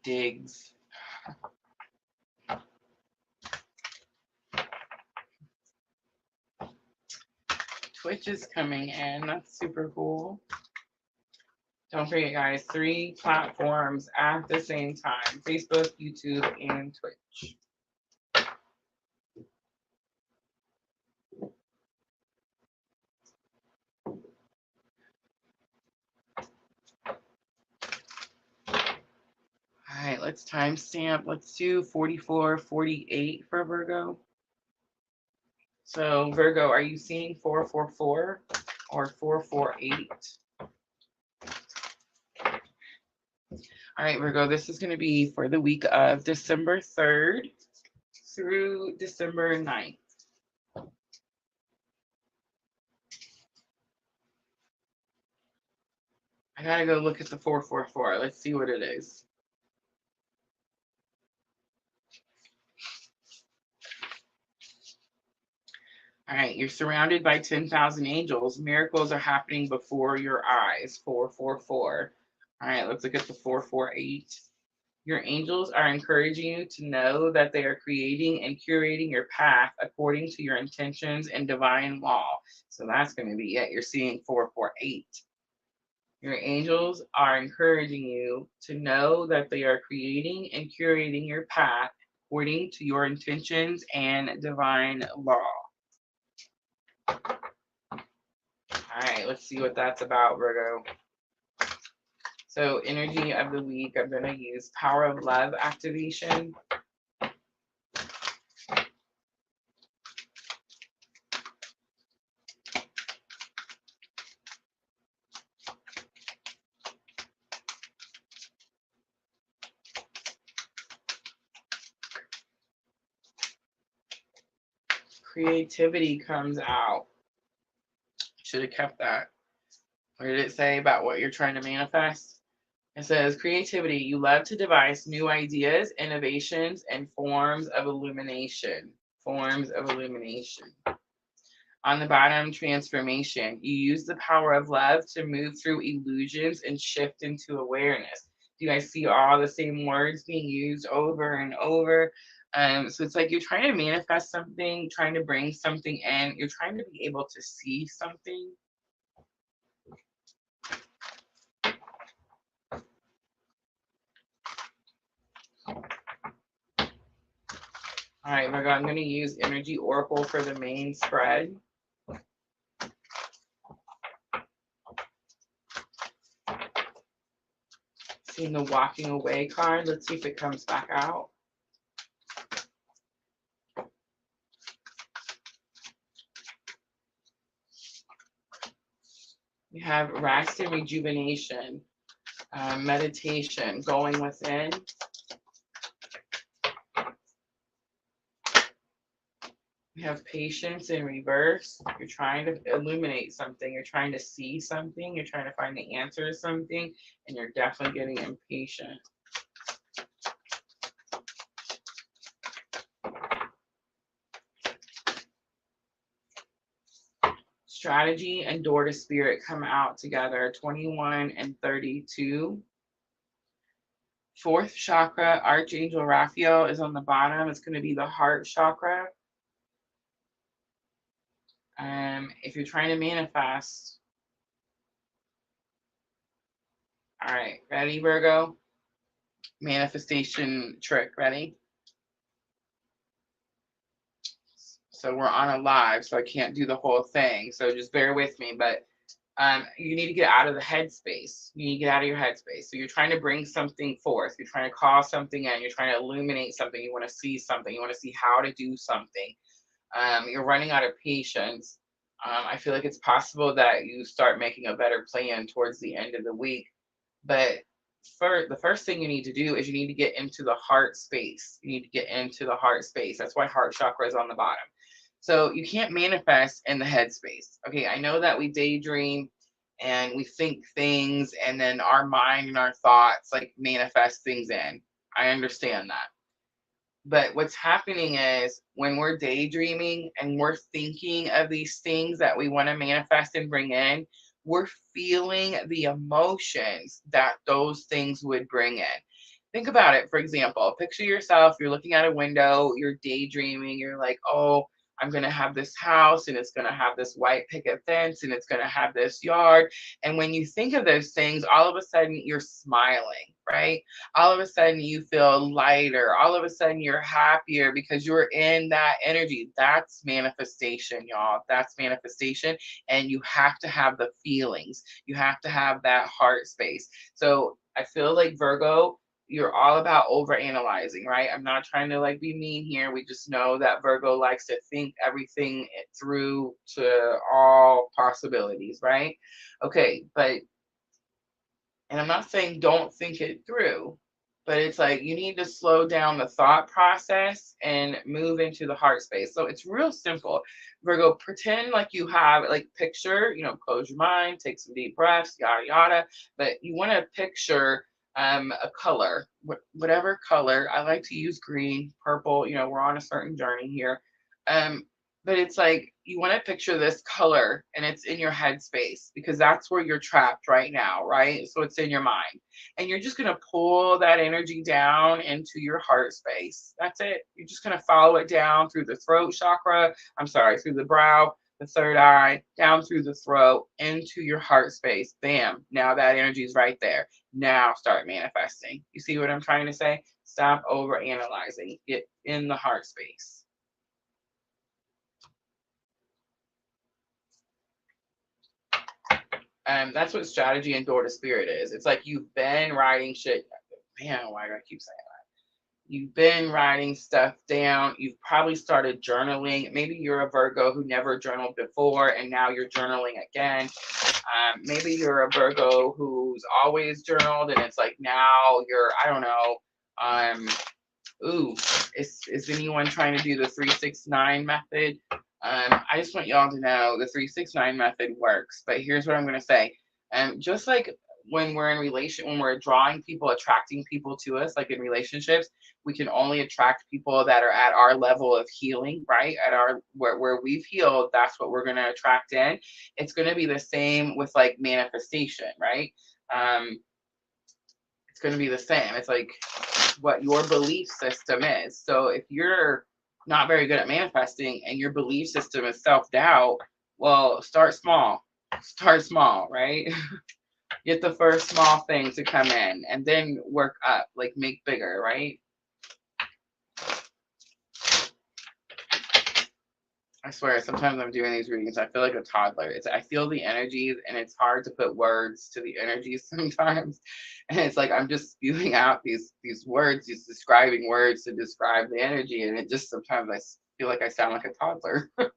Digs. Twitch is coming in. That's super cool. Don't forget, guys, 3 platforms at the same time: Facebook, YouTube, and Twitch. let's timestamp. Let's do 4448 for Virgo. So Virgo, are you seeing 444 or 448? All right, Virgo, this is going to be for the week of December 3rd through December 9th. I gotta go look at the 444. Let's see what it is. All right, you're surrounded by 10,000 angels. Miracles are happening before your eyes. 444. All right, let's look at the 448. Your angels are encouraging you to know that they are creating and curating your path according to your intentions and divine law. So that's going to be it. You're seeing 448. Your angels are encouraging you to know that they are creating and curating your path according to your intentions and divine law. All right, let's see what that's about, Virgo. So energy of the week, I'm going to use power of love activation. Creativity comes out. Should have kept that. What did it say about what you're trying to manifest? It says creativity. You love to devise new ideas, innovations, and forms of illumination. Forms of illumination. On the bottom, transformation. You use the power of love to move through illusions and shift into awareness. Do you guys see all the same words being used over and over? So it's like you're trying to manifest something, trying to bring something in. You're trying to be able to see something. All right, Virgo, I'm going to use Energy Oracle for the main spread. Seeing the walking away card. Let's see if it comes back out. We have rest and rejuvenation, meditation, going within. We have patience in reverse. You're trying to illuminate something. You're trying to see something. You're trying to find the answer to something, and you're definitely getting impatient. Strategy and door to spirit come out together, 21 and 32. Fourth chakra, Archangel Raphael is on the bottom. It's going to be the heart chakra. If you're trying to manifest. All right, ready, Virgo? Manifestation trick, ready? So we're on a live, so I can't do the whole thing. So just bear with me, but you need to get out of the headspace. You need to get out of your headspace. So you're trying to bring something forth. You're trying to call something in. You're trying to illuminate something. You want to see something. You want to see how to do something. You're running out of patience. I feel like it's possible that you start making a better plan towards the end of the week. But the first thing you need to do is you need to get into the heart space. You need to get into the heart space. That's why heart chakra is on the bottom. So you can't manifest in the head space. Okay, I know that we daydream and we think things, and then our mind and our thoughts like manifest things in. I understand that. But what's happening is when we're daydreaming and we're thinking of these things that we want to manifest and bring in, we're feeling the emotions that those things would bring in. Think about it. For example, picture yourself, you're looking out a window, you're daydreaming, you're like, oh, I'm going to have this house and it's going to have this white picket fence and it's going to have this yard. And when you think of those things, all of a sudden you're smiling, right? All of a sudden you feel lighter. All of a sudden you're happier because you're in that energy. That's manifestation, y'all. That's manifestation. And you have to have the feelings. You have to have that heart space. So I feel like Virgo, you're all about overanalyzing, right? I'm not trying to like be mean here. We just know that Virgo likes to think everything through to all possibilities, right? Okay, but, and I'm not saying don't think it through, but it's like you need to slow down the thought process and move into the heart space. So it's real simple. Virgo, pretend like you have, like, picture, close your mind, take some deep breaths, yada yada. But you want to picture a color, whatever color. I like to use green, purple. We're on a certain journey here. Um, but it's like you want to picture this color and it's in your head space because that's where you're trapped right now, right? So it's in your mind. And you're just going to pull that energy down into your heart space. That's it. You're just going to follow it down through the throat chakra. I'm sorry, through the brow, the third eye, down through the throat, into your heart space. Bam. Now that energy is right there. Now start manifesting. You see what I'm trying to say? Stop over analyzing. Get in the heart space. That's what strategy and door to spirit is. It's like you've been writing shit. Man, why do I keep saying that? You've been writing stuff down. You've probably started journaling. Maybe you're a Virgo who never journaled before and now you're journaling again. Maybe you're a Virgo who's always journaled and it's like now you're, I don't know. Ooh, is anyone trying to do the 369 method? I just want y'all to know the 369 method works, but here's what I'm going to say. Just like when we're drawing people, attracting people to us, like in relationships, we can only attract people that are at our level of healing, right? At our, where we've healed, that's what we're going to attract in. It's going to be the same with like manifestation, right? It's going to be the same. It's like what your belief system is. So if you're not very good at manifesting and your belief system is self-doubt, well, start small. Start small, right? Get the first small thing to come in and then work up, like make bigger, right? I swear, sometimes I'm doing these readings, I feel like a toddler. I feel the energies and it's hard to put words to the energies sometimes. And it's like I'm just spewing out these words, these describing words to describe the energy. And it just sometimes I feel like I sound like a toddler. All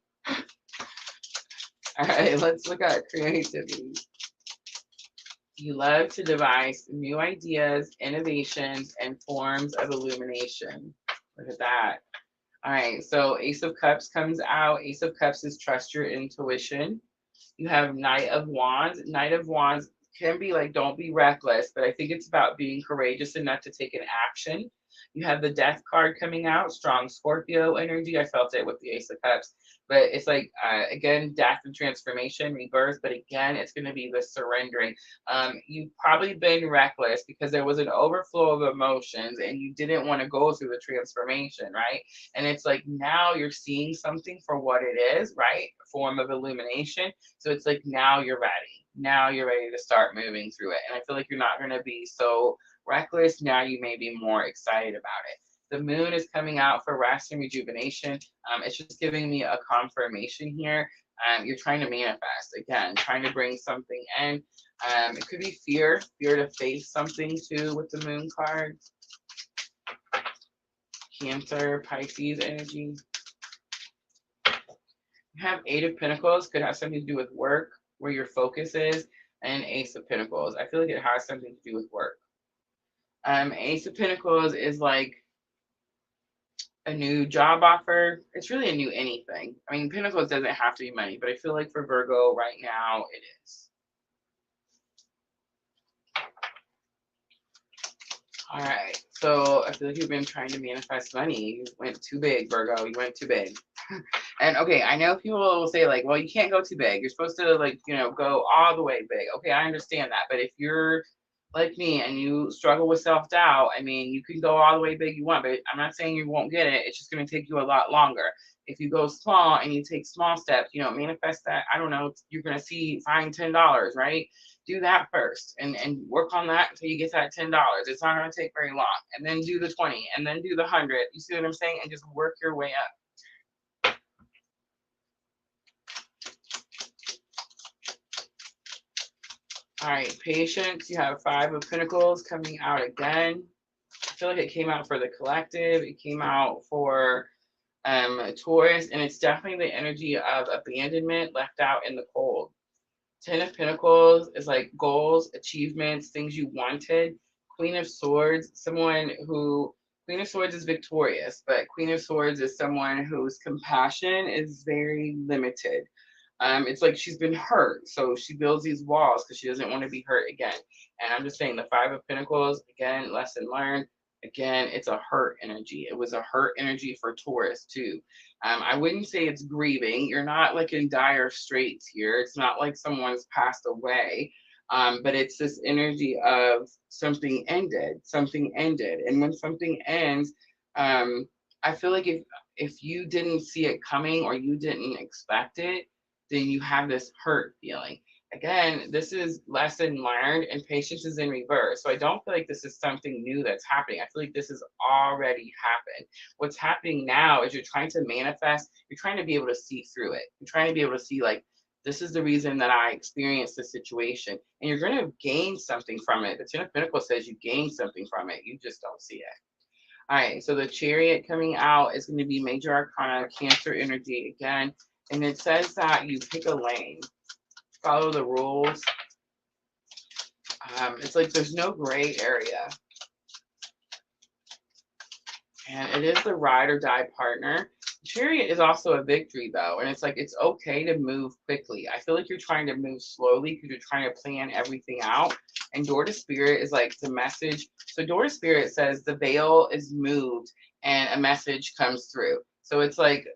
right, let's look at creativity. You love to devise new ideas, innovations, and forms of illumination. Look at that. All right, so Ace of Cups comes out. Ace of Cups is trust your intuition. You have Knight of Wands. Knight of Wands can be like, don't be reckless, but I think it's about being courageous enough to take an action. You have the Death card coming out, strong Scorpio energy. I felt it with the Ace of Cups, but it's like, again, death and transformation, rebirth, but again, it's going to be the surrendering. You've probably been reckless because there was an overflow of emotions and you didn't want to go through the transformation, right? And it's like now you're seeing something for what it is, right? A form of illumination. So it's like now you're ready. Now you're ready to start moving through it. And I feel like you're not going to be so reckless. Now you may be more excited about it. The moon is coming out for rest and rejuvenation. It's just giving me a confirmation here. You're trying to manifest, again, trying to bring something in. It could be fear to face something too with the moon card. Cancer, Pisces energy. You have Eight of Pentacles, could have something to do with work, where your focus is, and Ace of Pentacles. I feel like it has something to do with work. Ace of Pentacles is like a new job offer. It's really a new anything. I mean, Pentacles doesn't have to be money, but I feel like for Virgo right now, it is. All right, so I feel like you've been trying to manifest money. You went too big, Virgo. You went too big. And okay, I know people will say like, well, you can't go too big. You're supposed to like, go all the way big. Okay, I understand that. But if you're like me and you struggle with self-doubt, I mean, you can go all the way big you want, but I'm not saying you won't get it. It's just going to take you a lot longer. If you go small and you take small steps, manifest that, I don't know, you're going to find $10, right? Do that first and work on that until you get that $10. It's not going to take very long. And then do the 20 and then do the 100. You see what I'm saying? And just work your way up. All right, patience. You have Five of Pentacles coming out again. I feel like it came out for the collective. It came out for Taurus, and it's definitely the energy of abandonment, left out in the cold. Ten of Pentacles is like goals, achievements, things you wanted. Queen of Swords, Queen of Swords is victorious, but Queen of Swords is someone whose compassion is very limited. It's like she's been hurt, so she builds these walls because she doesn't want to be hurt again. And I'm just saying, the Five of Pentacles, again, lesson learned. Again, it's a hurt energy. It was a hurt energy for Taurus too. I wouldn't say it's grieving. You're not like in dire straits here. It's not like someone's passed away. But it's this energy of something ended. Something ended. And when something ends, I feel like if you didn't see it coming or you didn't expect it, then you have this hurt feeling. Again, this is lesson learned, and patience is in reverse. So I don't feel like this is something new that's happening. I feel like this has already happened. What's happening now is you're trying to manifest, you're trying to be able to see through it. You're trying to be able to see, like, this is the reason that I experienced this situation. And you're going to gain something from it. The Ten of Pentacles says you gain something from it. You just don't see it. All right, so the Chariot coming out is going to be Major Arcana, Cancer energy again. And it says that you pick a lane, follow the rules. It's like there's no gray area. And it is the ride or die partner. Chariot is also a victory though. And it's like, it's okay to move quickly. I feel like you're trying to move slowly because you're trying to plan everything out. And Door to Spirit is like the message. So Door to Spirit says the veil is moved and a message comes through. So it's like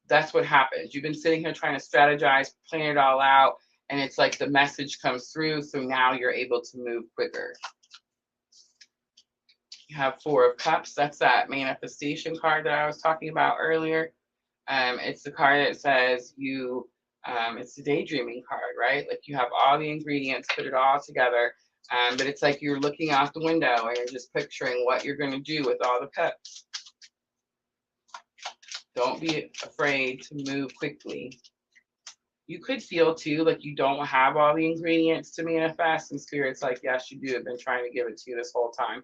that's what happens. You've been sitting here trying to strategize, plan it all out, and it's like the message comes through, so now you're able to move quicker. You have Four of Cups. That's that manifestation card that I was talking about earlier. It's the card that says it's the daydreaming card, right? Like you have all the ingredients, put it all together, but it's like you're looking out the window and you're just picturing what you're going to do with all the cups. Don't be afraid to move quickly. You could feel too like you don't have all the ingredients to manifest, and Spirit's like, yes, you do. I've been trying to give it to you this whole time.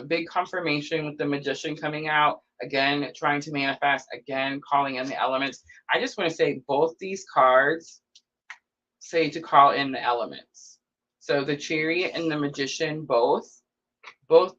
Big confirmation with the Magician coming out. Again, trying to manifest. Again, calling in the elements. I just want to say both these cards say to call in the elements. So the Chariot and the Magician, both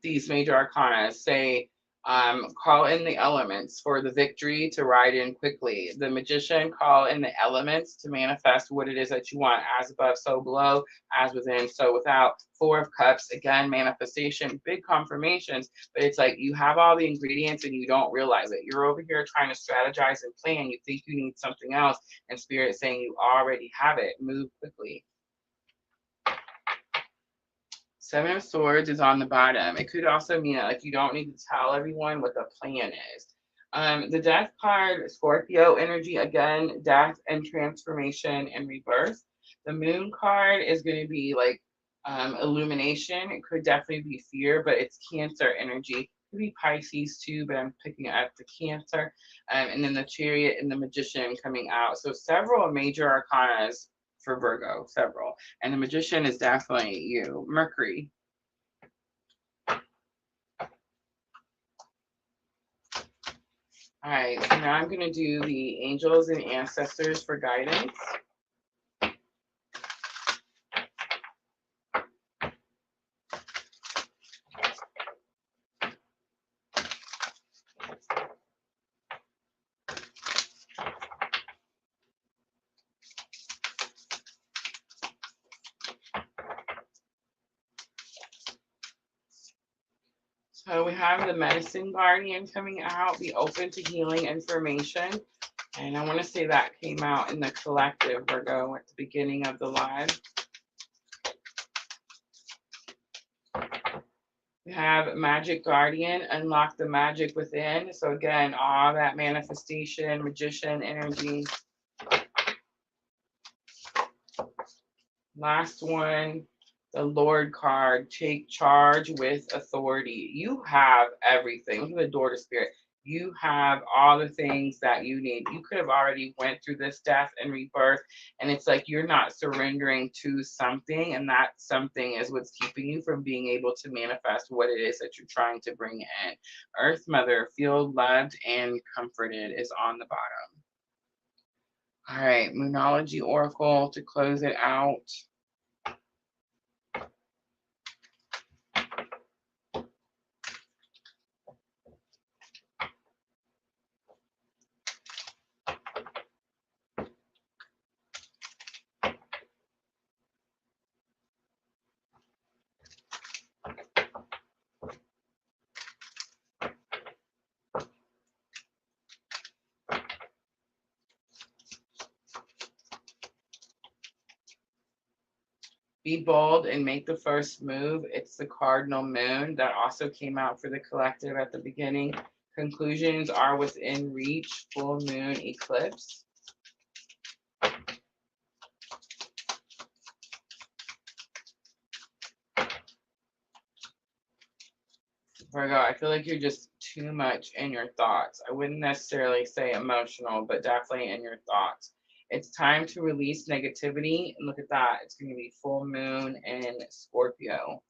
these major arcana say, call in the elements for the victory to ride in quickly. The Magician, call in the elements to manifest what it is that you want. As above, so below, as within, so without. Four of Cups, again, manifestation, big confirmations, but it's like you have all the ingredients and you don't realize it. You're over here trying to strategize and plan. You think you need something else, and Spirit saying you already have it. Move quickly. Seven of Swords is on the bottom. It could also mean that like you don't need to tell everyone what the plan is. The Death card, Scorpio energy, again, death and transformation and rebirth. The Moon card is going to be like illumination. It could definitely be fear, but it's Cancer energy. It could be Pisces too, but I'm picking up the Cancer. And then the Chariot and the Magician coming out. So several major arcanas for Virgo, several. And the Magician is definitely you. Mercury. All right, so now I'm going to do the angels and ancestors for guidance. So we have the Medicine Guardian coming out, be open to healing information. And I want to say that came out in the collective, Virgo, at the beginning of the live. We have Magic Guardian, unlock the magic within. So again, all that manifestation, magician energy. Last one, the Lord card, take charge with authority. You have everything. Look at the Door to Spirit. You have all the things that you need. You could have already went through this death and rebirth, and it's like you're not surrendering to something, and that something is what's keeping you from being able to manifest what it is that you're trying to bring in. Earth Mother, feel loved and comforted is on the bottom. All right, Moonology Oracle to close it out. Be bold and make the first move. It's the cardinal moon that also came out for the collective at the beginning. Conclusions are within reach. Full moon eclipse. Virgo, I feel like you're just too much in your thoughts. I wouldn't necessarily say emotional, but definitely in your thoughts. It's time to release negativity. And look at that. It's going to be full moon in Scorpio.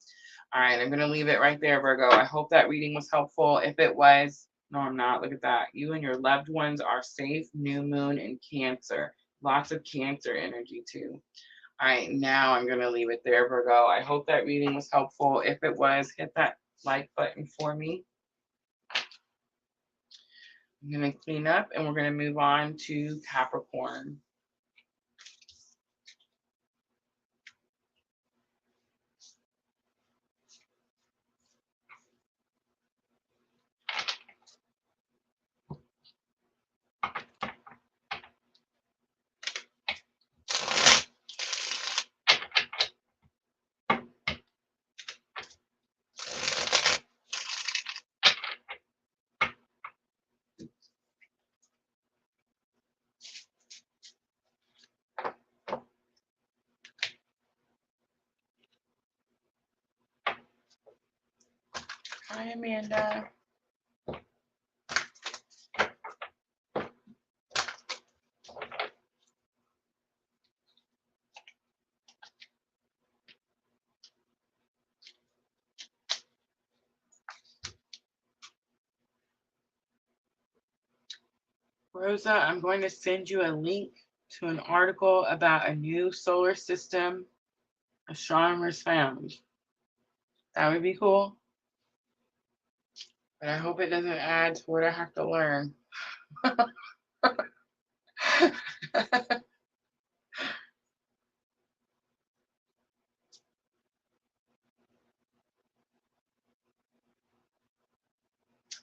All right, I'm going to leave it right there, Virgo. I hope that reading was helpful. If it was, no, I'm not. Look at that. You and your loved ones are safe. New moon in Cancer. Lots of Cancer energy, too. All right, now I'm going to leave it there, Virgo. I hope that reading was helpful. If it was, hit that like button for me. I'm going to clean up and we're going to move on to Capricorn. Hi, Amanda. Rosa, I'm going to send you a link to an article about a new solar system astronomers found. That would be cool. But I hope it doesn't add to what I have to learn.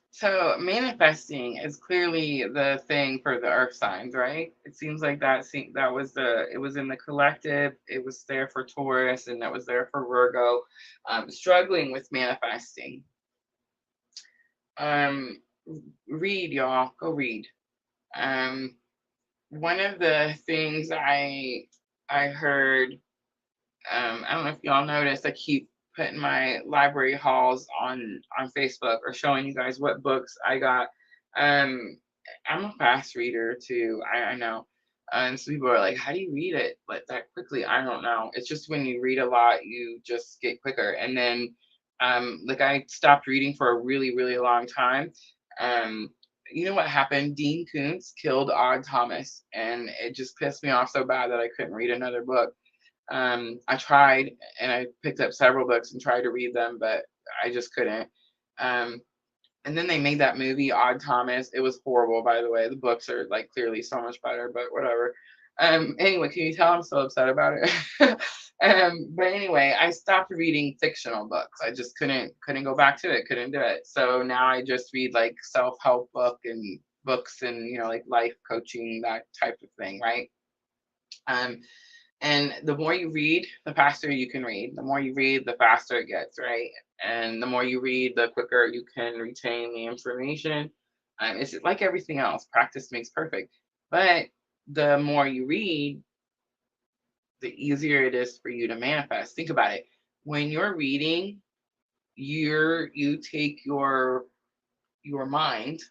So manifesting is clearly the thing for the earth signs, right? It seems like that was it was in the collective, it was there for Taurus, and that was there for Virgo, struggling with manifesting. Read, y'all, go read. One of the things I heard, I don't know if y'all noticed, I keep putting my library hauls on Facebook or showing you guys what books I got. I'm a fast reader too. I know. And so people are like, how do you read it like that quickly? I don't know. It's just when you read a lot, you just get quicker. And then like I stopped reading for a really, really long time. You know what happened? Dean Koontz killed Odd Thomas, and it just pissed me off so bad that I couldn't read another book. I tried and I picked up several books and tried to read them, but I just couldn't. And then they made that movie, Odd Thomas. It was horrible, by the way. The books are like clearly so much better, but whatever. Anyway, can you tell I'm so upset about it? But anyway, I stopped reading fictional books. I just couldn't go back to it, couldn't do it. So now I just read like self-help books and like life coaching, that type of thing, right? And the more you read, the faster you can read. The more you read, the faster it gets, right? And the more you read, the quicker you can retain the information. It's like everything else. Practice makes perfect. But the more you read, the easier it is for you to manifest. Think about it. When you're reading, you take your mind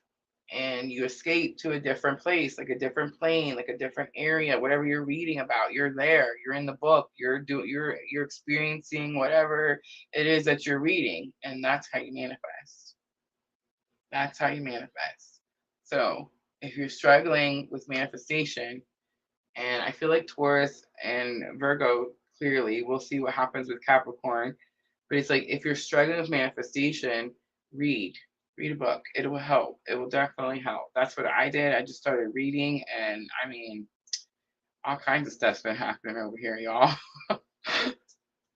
and you escape to a different place, like a different plane, like a different area, whatever you're reading about, you're there, you're in the book, you're experiencing whatever it is that you're reading, and that's how you manifest. That's how you manifest. So if you're struggling with manifestation, and I feel like Taurus and Virgo, clearly, we'll see what happens with Capricorn, but it's like if you're struggling with manifestation, read. Read a book. It will help. It will definitely help. That's what I did. I just started reading, and I mean, all kinds of stuff's been happening over here, y'all.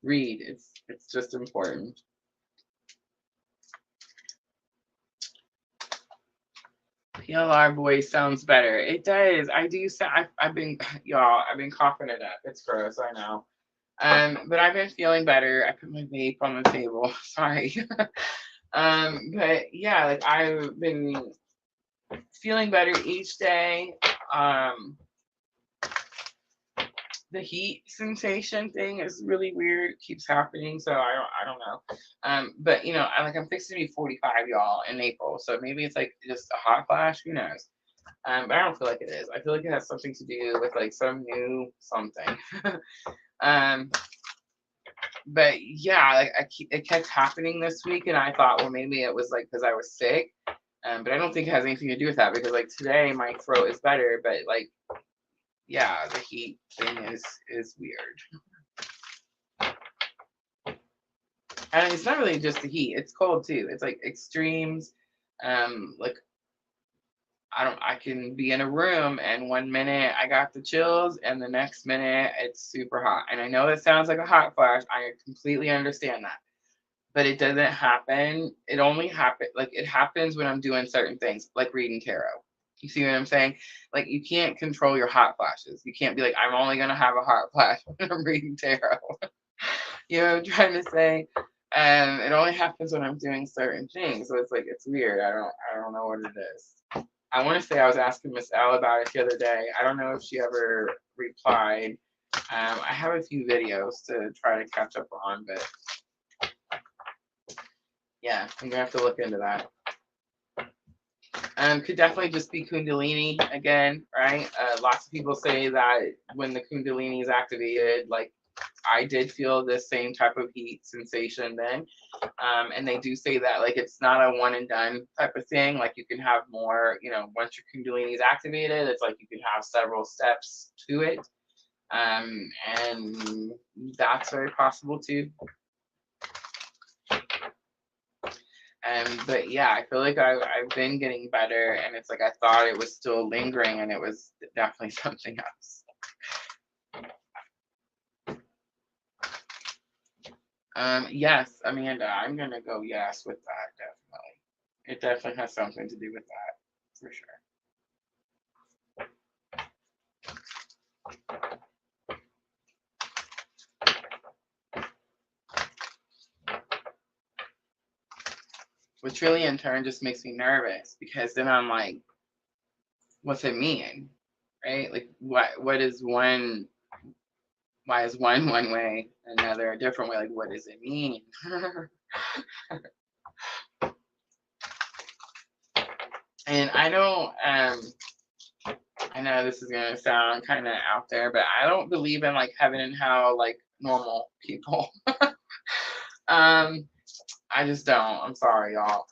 Read. It's just important. PLR voice sounds better. It does. I do. I've been, y'all. I've been coughing it up. It's gross. I know. But I've been feeling better. I put my vape on the table. Sorry. But yeah, like I've been feeling better each day. The heat sensation thing is really weird. It keeps happening, so I don't know. But you know, I'm fixing to be 45, y'all, in April, so maybe it's like just a hot flash. Who knows? But I don't feel like it is. I feel like it has something to do with like some new something. But yeah, like it kept happening this week, and I thought, well, maybe it was like because I was sick. But I don't think it has anything to do with that, because like today my throat is better, but like, yeah, the heat thing is weird. And it's not really just the heat, it's cold too. It's like extremes. Like I can be in a room and 1 minute I got the chills and the next minute it's super hot. And I know that sounds like a hot flash. I completely understand that. But it doesn't happen. It only happens, like it happens when I'm doing certain things, like reading tarot. You see what I'm saying? Like you can't control your hot flashes. You can't be like, I'm only gonna have a hot flash when I'm reading tarot. You know what I'm trying to say? It only happens when I'm doing certain things. So it's like it's weird. I don't know what it is. I want to say I was asking Miss L about it the other day. I don't know if she ever replied. I have a few videos to try to catch up on, but yeah, I'm gonna have to look into that. Could definitely just be Kundalini again, right? Lots of people say that when the Kundalini is activated, like I did feel the same type of heat sensation then. And they do say that like it's not a one and done type of thing. Like you can have more, you know, once your Kundalini is activated, it's like you can have several steps to it. And that's very possible too. But yeah, I feel like I've been getting better, and it's like I thought it was still lingering, and it was definitely something else. Yes, Amanda, I'm gonna go yes with that, definitely. It definitely has something to do with that, for sure. Which really in turn just makes me nervous, because then I'm like, what's it mean? Right? Like what is one, why is one way, another a different way? Like what does it mean? And I don't I know this is gonna sound kind of out there, but I don't believe in like heaven and hell like normal people. I just don't. I'm sorry, y'all.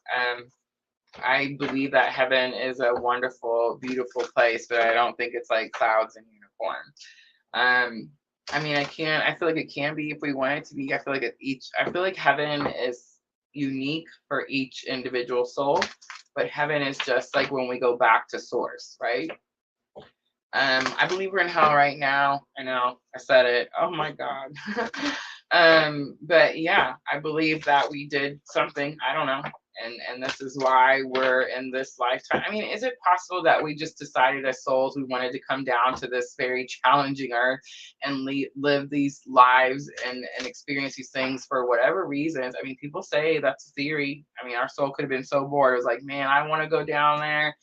I believe that heaven is a wonderful, beautiful place, but I don't think it's like clouds and unicorns. I mean, I feel like it can be if we want it to be. I feel like heaven is unique for each individual soul, but heaven is just like when we go back to source, right? I believe we're in hell right now. I know I said it. Oh my God. But yeah, I believe that we did something. I don't know. And this is why we're in this lifetime. I mean, is it possible that we just decided as souls we wanted to come down to this very challenging earth and live these lives and experience these things for whatever reasons? I mean, people say that's a theory. I mean, our soul could have been so bored. It was like, man, I want to go down there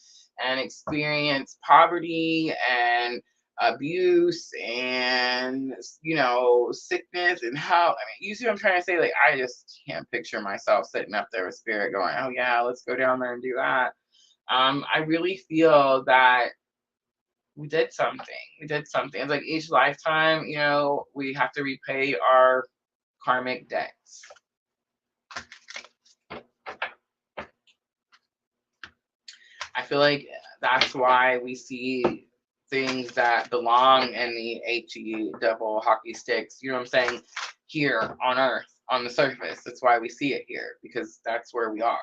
and experience poverty and abuse and, you know, sickness and how, I mean, you see what I'm trying to say? Like, I just can't picture myself sitting up there with spirit going, oh yeah, let's go down there and do that. I really feel that we did something. We did something. It's like each lifetime, you know, we have to repay our karmic debts. I feel like that's why we see things that belong in the HE double hockey sticks, you know what I'm saying, here on Earth, on the surface. That's why we see it here, because that's where we are.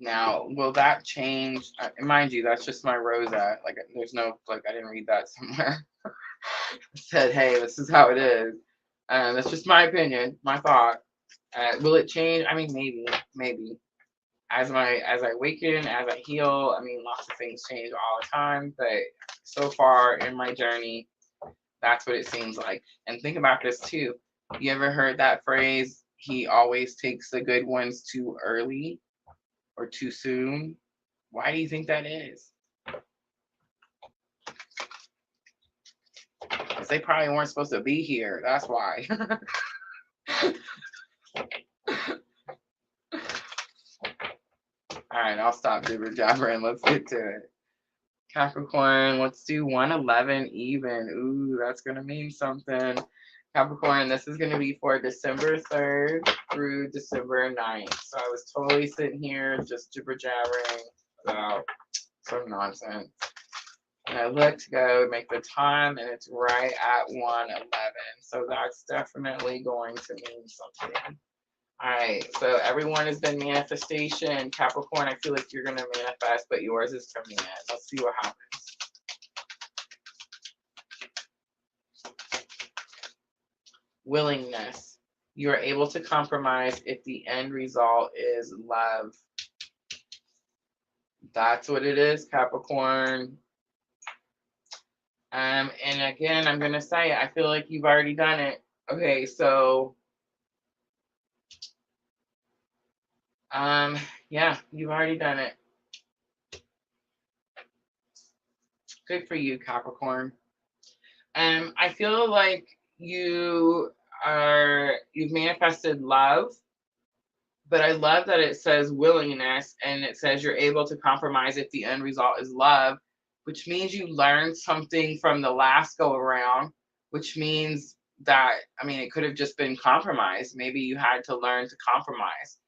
Now, will that change? Mind you, that's just my Rosa. Like, there's no, like, I didn't read that somewhere. It said, hey, this is how it is. That's just my opinion, my thought. Will it change? I mean, maybe. As I awaken, as I heal, I mean, lots of things change all the time. But so far in my journey, that's what it seems like. And think about this too. You ever heard that phrase, he always takes the good ones too early or too soon? Why do you think that is? Because they probably weren't supposed to be here. That's why. All right, I'll stop jibber jabbering. Let's get to it. Capricorn, let's do 111 even. Ooh, that's going to mean something. Capricorn, this is going to be for December 3rd through December 9th. So I was totally sitting here just jibber jabbering about some nonsense. And I looked to go make the time, and it's right at 111. So that's definitely going to mean something. All right, so everyone has been manifestation. Capricorn, I feel like you're going to manifest, but yours is coming in. Let's see what happens. Willingness. You are able to compromise if the end result is love. That's what it is, Capricorn. And again, I'm going to say, I feel like you've already done it. Okay, so yeah, you've already done it. Good for you, Capricorn. I feel like you've manifested love, but I love that it says willingness, and it says you're able to compromise if the end result is love, which means you learned something from the last go around, which means that, I mean, it could have just been compromise. Maybe you had to learn to compromise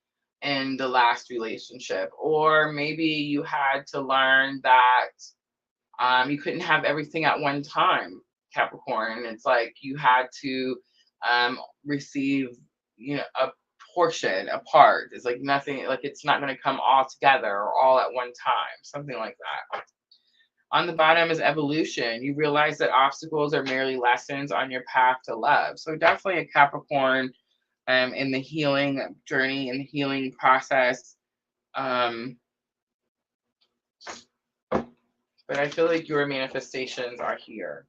in the last relationship, or maybe you had to learn that you couldn't have everything at one time, Capricorn. It's like you had to receive, you know, a portion, a part. It's like nothing, like it's not going to come all together or all at one time, something like that. On the bottom is evolution. You realize that obstacles are merely lessons on your path to love. So definitely a Capricorn in the healing journey, in the healing process. But I feel like your manifestations are here.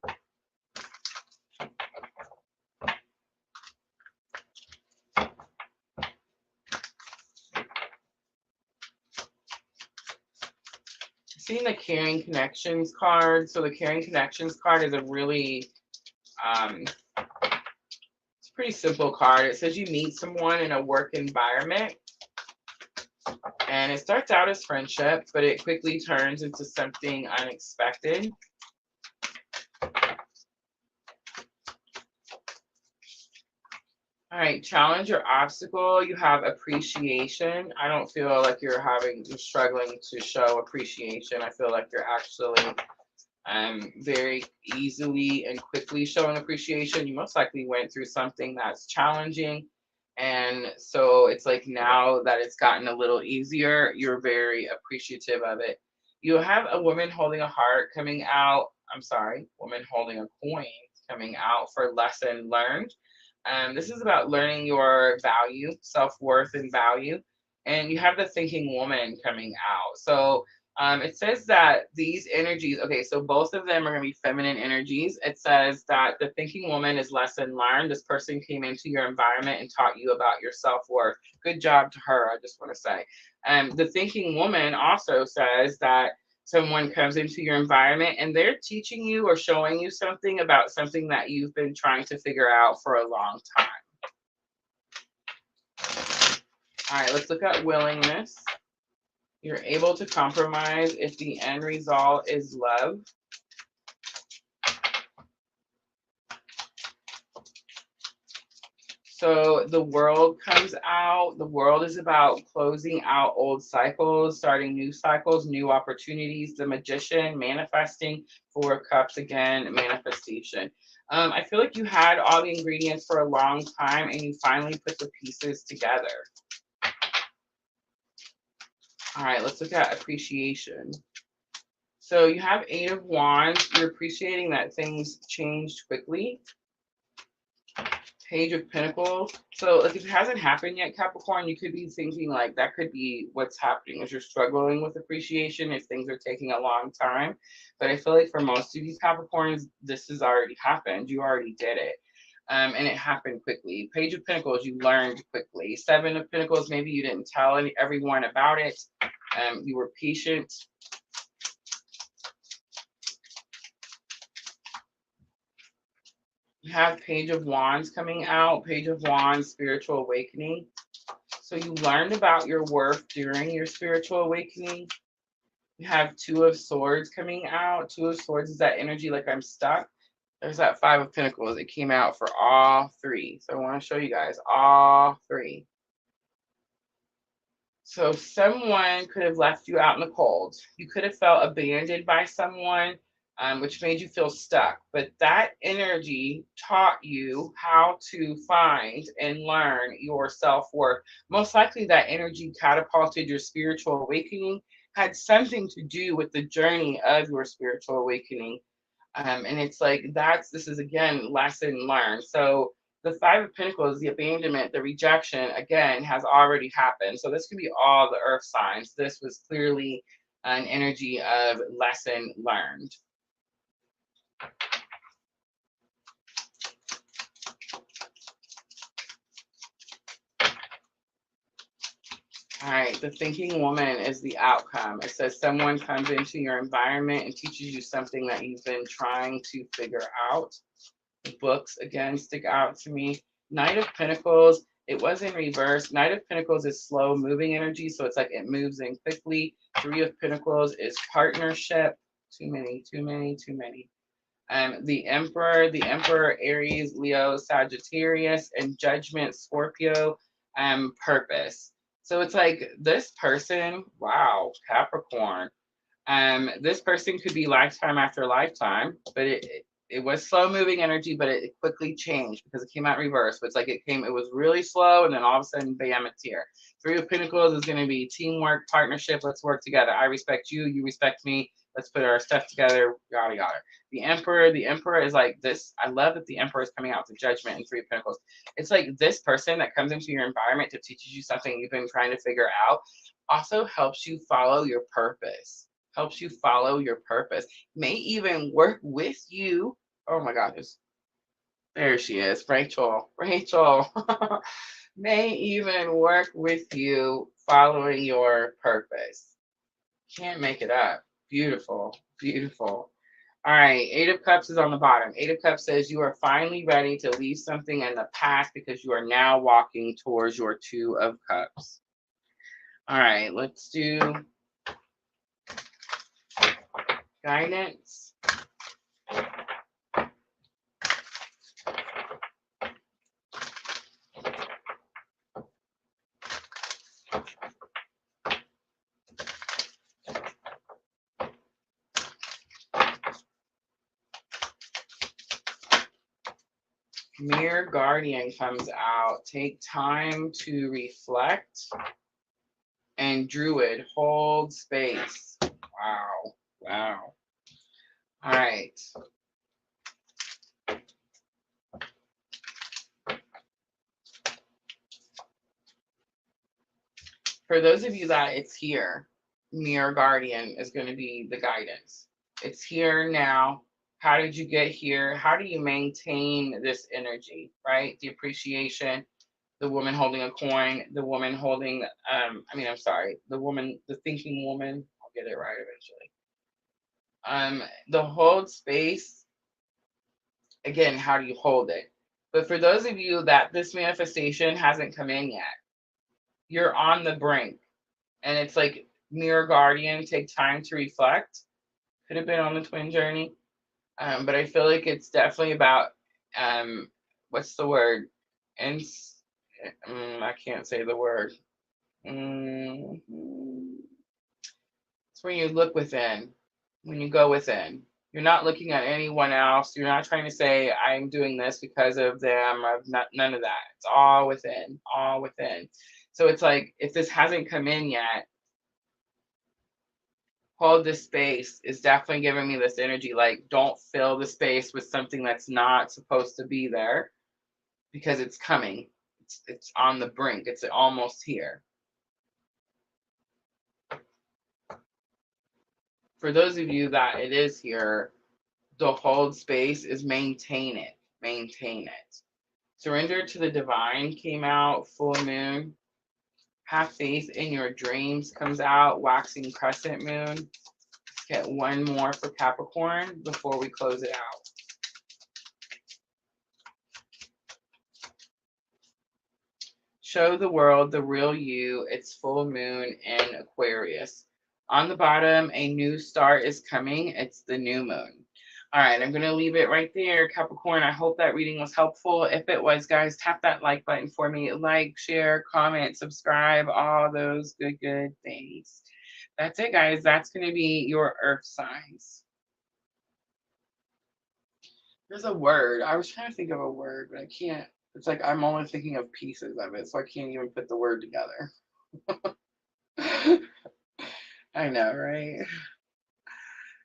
Seeing the Caring Connections card. So the Caring Connections card is a really, it's a pretty simple card. It says you meet someone in a work environment, and it starts out as friendship, but it quickly turns into something unexpected. All right, challenge or obstacle. You have appreciation. I don't feel like you're struggling to show appreciation. I feel like you're actually very easily and quickly showing appreciation. You most likely went through something that's challenging. And so it's like now that it's gotten a little easier, you're very appreciative of it. You have a woman holding a heart coming out. I'm sorry, woman holding a coin coming out for lesson learned. This is about learning your value, self-worth, and value. And you have the thinking woman coming out. So it says that these energies, okay, so both of them are going to be feminine energies. It says that the thinking woman is lesson learned. This person came into your environment and taught you about your self-worth. Good job to her, I just want to say. The thinking woman also says that someone comes into your environment and they're teaching you or showing you something about something that you've been trying to figure out for a long time. All right, let's look at willingness. You're able to compromise if the end result is love. So the world comes out. The world is about closing out old cycles, starting new cycles, new opportunities. The magician, manifesting. 4 of Cups again, manifestation. I feel like you had all the ingredients for a long time and you finally put the pieces together. All right, let's look at appreciation. So you have 8 of Wands. You're appreciating that things changed quickly. Page of Pentacles. So like if it hasn't happened yet, Capricorn, you could be thinking like that could be what's happening as you're struggling with appreciation if things are taking a long time. But I feel like for most of these Capricorns, this has already happened. You already did it. And it happened quickly. Page of Pentacles, you learned quickly. 7 of Pentacles, maybe you didn't tell everyone about it. You were patient. You have Page of Wands coming out. Page of Wands, spiritual awakening. So you learned about your worth during your spiritual awakening. You have 2 of Swords coming out. 2 of Swords is that energy like I'm stuck. There's that 5 of Pentacles. It came out for all 3. So I want to show you guys all 3. So someone could have left you out in the cold. You could have felt abandoned by someone, which made you feel stuck. But that energy taught you how to find and learn your self-worth. Most likely that energy catapulted your spiritual awakening, had something to do with the journey of your spiritual awakening. And it's like, this is again, lesson learned. So the 5 of Pentacles, the abandonment, the rejection, again, has already happened. So this could be all the earth signs. This was clearly an energy of lesson learned. All right, the thinking woman is the outcome. It says someone comes into your environment and teaches you something that you've been trying to figure out. The books, again, stick out to me. Knight of Pentacles, it was in reverse. Knight of Pentacles is slow moving energy, so it's like it moves in quickly. 3 of Pentacles is partnership. Too many. The Emperor, Aries, Leo, Sagittarius, and Judgment, Scorpio, purpose. So it's like this person, wow, Capricorn. This person could be lifetime after lifetime, but it was slow moving energy, but it quickly changed because it came out reverse. But it's like it was really slow, and then all of a sudden, bam, it's here. 3 of Pentacles is going to be teamwork, partnership. Let's work together. I respect you, you respect me. Let's put our stuff together, yada, yada. The Emperor is like this. I love that the Emperor is coming out to Judgment and 3 of Pentacles. It's like this person that comes into your environment to teach you something you've been trying to figure out also helps you follow your purpose. Helps you follow your purpose. May even work with you. Oh my goodness. There she is, Rachel. May even work with you following your purpose. Can't make it up. Beautiful. All right, 8 of Cups is on the bottom. 8 of Cups says you are finally ready to leave something in the past because you are now walking towards your 2 of Cups. All right, let's do guidance. Mirror Guardian comes out. Take time to reflect. And Druid, hold space. Wow. All right. For those of you that it's here, Mirror Guardian is going to be the guidance. It's here now. How did you get here? How do you maintain this energy, right? The appreciation, the woman holding a coin, the woman holding, the thinking woman. I'll get it right eventually. The hold space, again, how do you hold it? But for those of you that this manifestation hasn't come in yet, you're on the brink. And it's like mirror guardian, take time to reflect. Could have been on the twin journey. But I feel like it's definitely about, what's the word? And I can't say the word. It's when you look within, when you go within. You're not looking at anyone else. You're not trying to say, I'm doing this because of them. None of that. It's all within, all within. So it's like, if this hasn't come in yet, hold this space is definitely giving me this energy. Like, don't fill the space with something that's not supposed to be there, because it's coming. It's on the brink. It's almost here. For those of you that it is here, the hold space is maintain it. Maintain it. Surrender to the divine came out. Full moon. Have faith in your dreams comes out. Waxing crescent moon. Let's get one more for Capricorn before we close it out. Show the world the real you. It's full moon in Aquarius. On the bottom, a new start is coming. It's the new moon. All right, I'm going to leave it right there, Capricorn. I hope that reading was helpful. If it was, guys, tap that like button for me. Like, share, comment, subscribe, all those good things. That's it, guys. That's going to be your earth signs. There's a word. I was trying to think of a word, but I can't. It's like I'm only thinking of pieces of it, so I can't even put the word together. I know, right?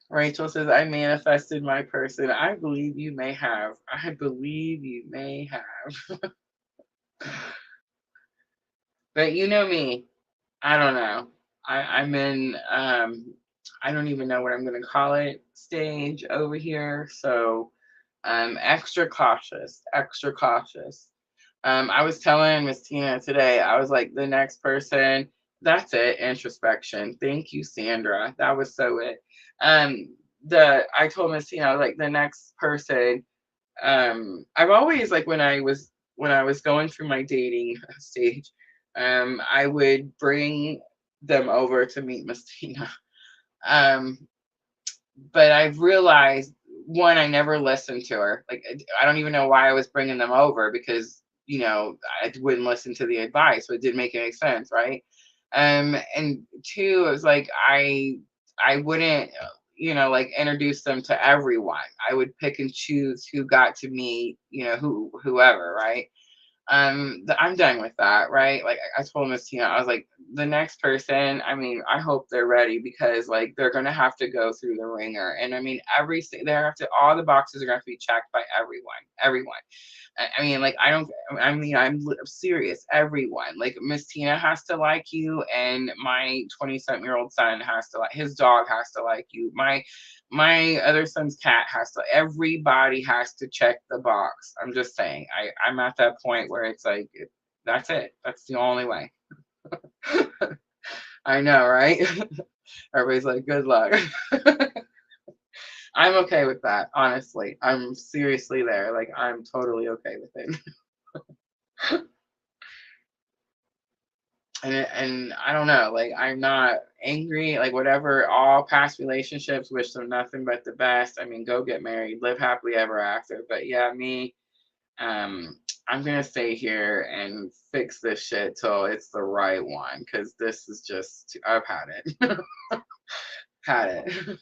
Rachel says, I manifested my person. I believe you may have. I believe you may have. But you know me. I don't know. I'm in, I don't even know what I'm going to call it, stage over here. So I'm extra cautious, extra cautious. I was telling Miss Tina today, I was like, the next person, that's it, introspection. Thank you, Sandra. That was so it. I told Miss Tina, I was like, the next person, I've always, like, when I was going through my dating stage, I would bring them over to meet Miss Tina. But I've realized, one, I never listened to her. Like, I don't even know why I was bringing them over, because, you know, I wouldn't listen to the advice, so it didn't make any sense, right? And two, it was like, I wouldn't, you know, like, introduce them to everyone. I would pick and choose who got to meet, you know, whoever, right? I'm done with that, right? Like, I told Miss Tina, I was like, the next person, I mean, I hope they're ready, because, like, they're gonna have to go through the ringer. And I mean, all the boxes are gonna have to be checked by everyone. I mean, like, I'm serious. Everyone, like, Miss Tina has to like you, and my 20-something-year-old son has to like, his dog has to like you. My other son's cat has to. Everybody has to check the box. I'm just saying. I'm at that point where it's like, that's it. That's the only way. I know, right? Everybody's like, good luck. I'm okay with that, honestly. I'm seriously there. Like, I'm totally okay with it. And I don't know, like, I'm not angry, like, whatever. All past relationships, wish them nothing but the best. I mean, go get married, live happily ever after. But yeah, me, I'm gonna stay here and fix this shit till it's the right one, because this is just, I've had it. Had it.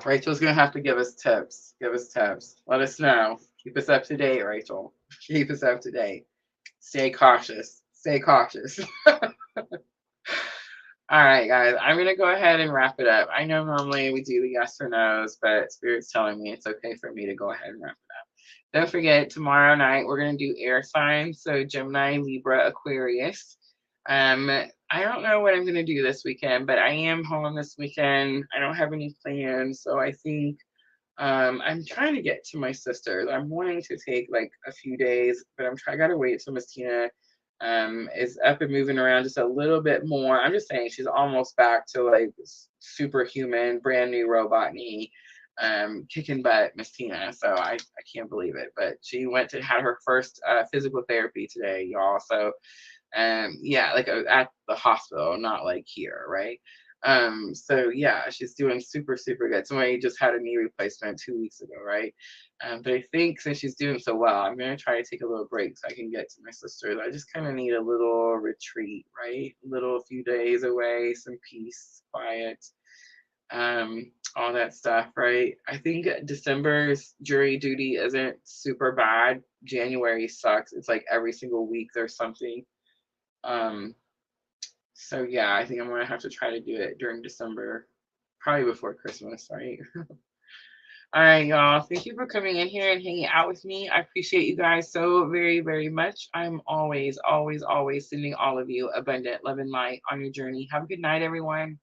Rachel's gonna have to give us tips. Give us tips. Let us know. Keep us up to date, Rachel. Keep us up to date. Stay cautious. Stay cautious. All right, guys. I'm going to go ahead and wrap it up. I know normally we do the yes or no's, but Spirit's telling me it's okay for me to go ahead and wrap it up. Don't forget, tomorrow night we're going to do air signs. So Gemini, Libra, Aquarius. I don't know what I'm going to do this weekend, but I am home this weekend. I don't have any plans. So I think I'm trying to get to my sister. I'm wanting to take like a few days, but I got to wait till Miss Tina is up and moving around just a little bit more. I'm just saying she's almost back to like superhuman, brand new robot knee, kicking butt, Miss Tina. So I can't believe it. But she went to had her first physical therapy today, y'all. So yeah, like at the hospital, not like here, right? So yeah, she's doing super, super good. Somebody just had a knee replacement 2 weeks ago, right? But I think since she's doing so well, I'm gonna try to take a little break so I can get to my sisters. I just kind of need a little retreat, right? A little few days away, some peace, quiet, all that stuff, right? I think December's jury duty isn't super bad. January sucks. It's like every single week there's something. So yeah, I think I'm gonna have to try to do it during December, probably before Christmas, right? All right, y'all. Thank you for coming in here and hanging out with me. I appreciate you guys so very, very much. I'm always, always, always sending all of you abundant love and light on your journey. Have a good night, everyone.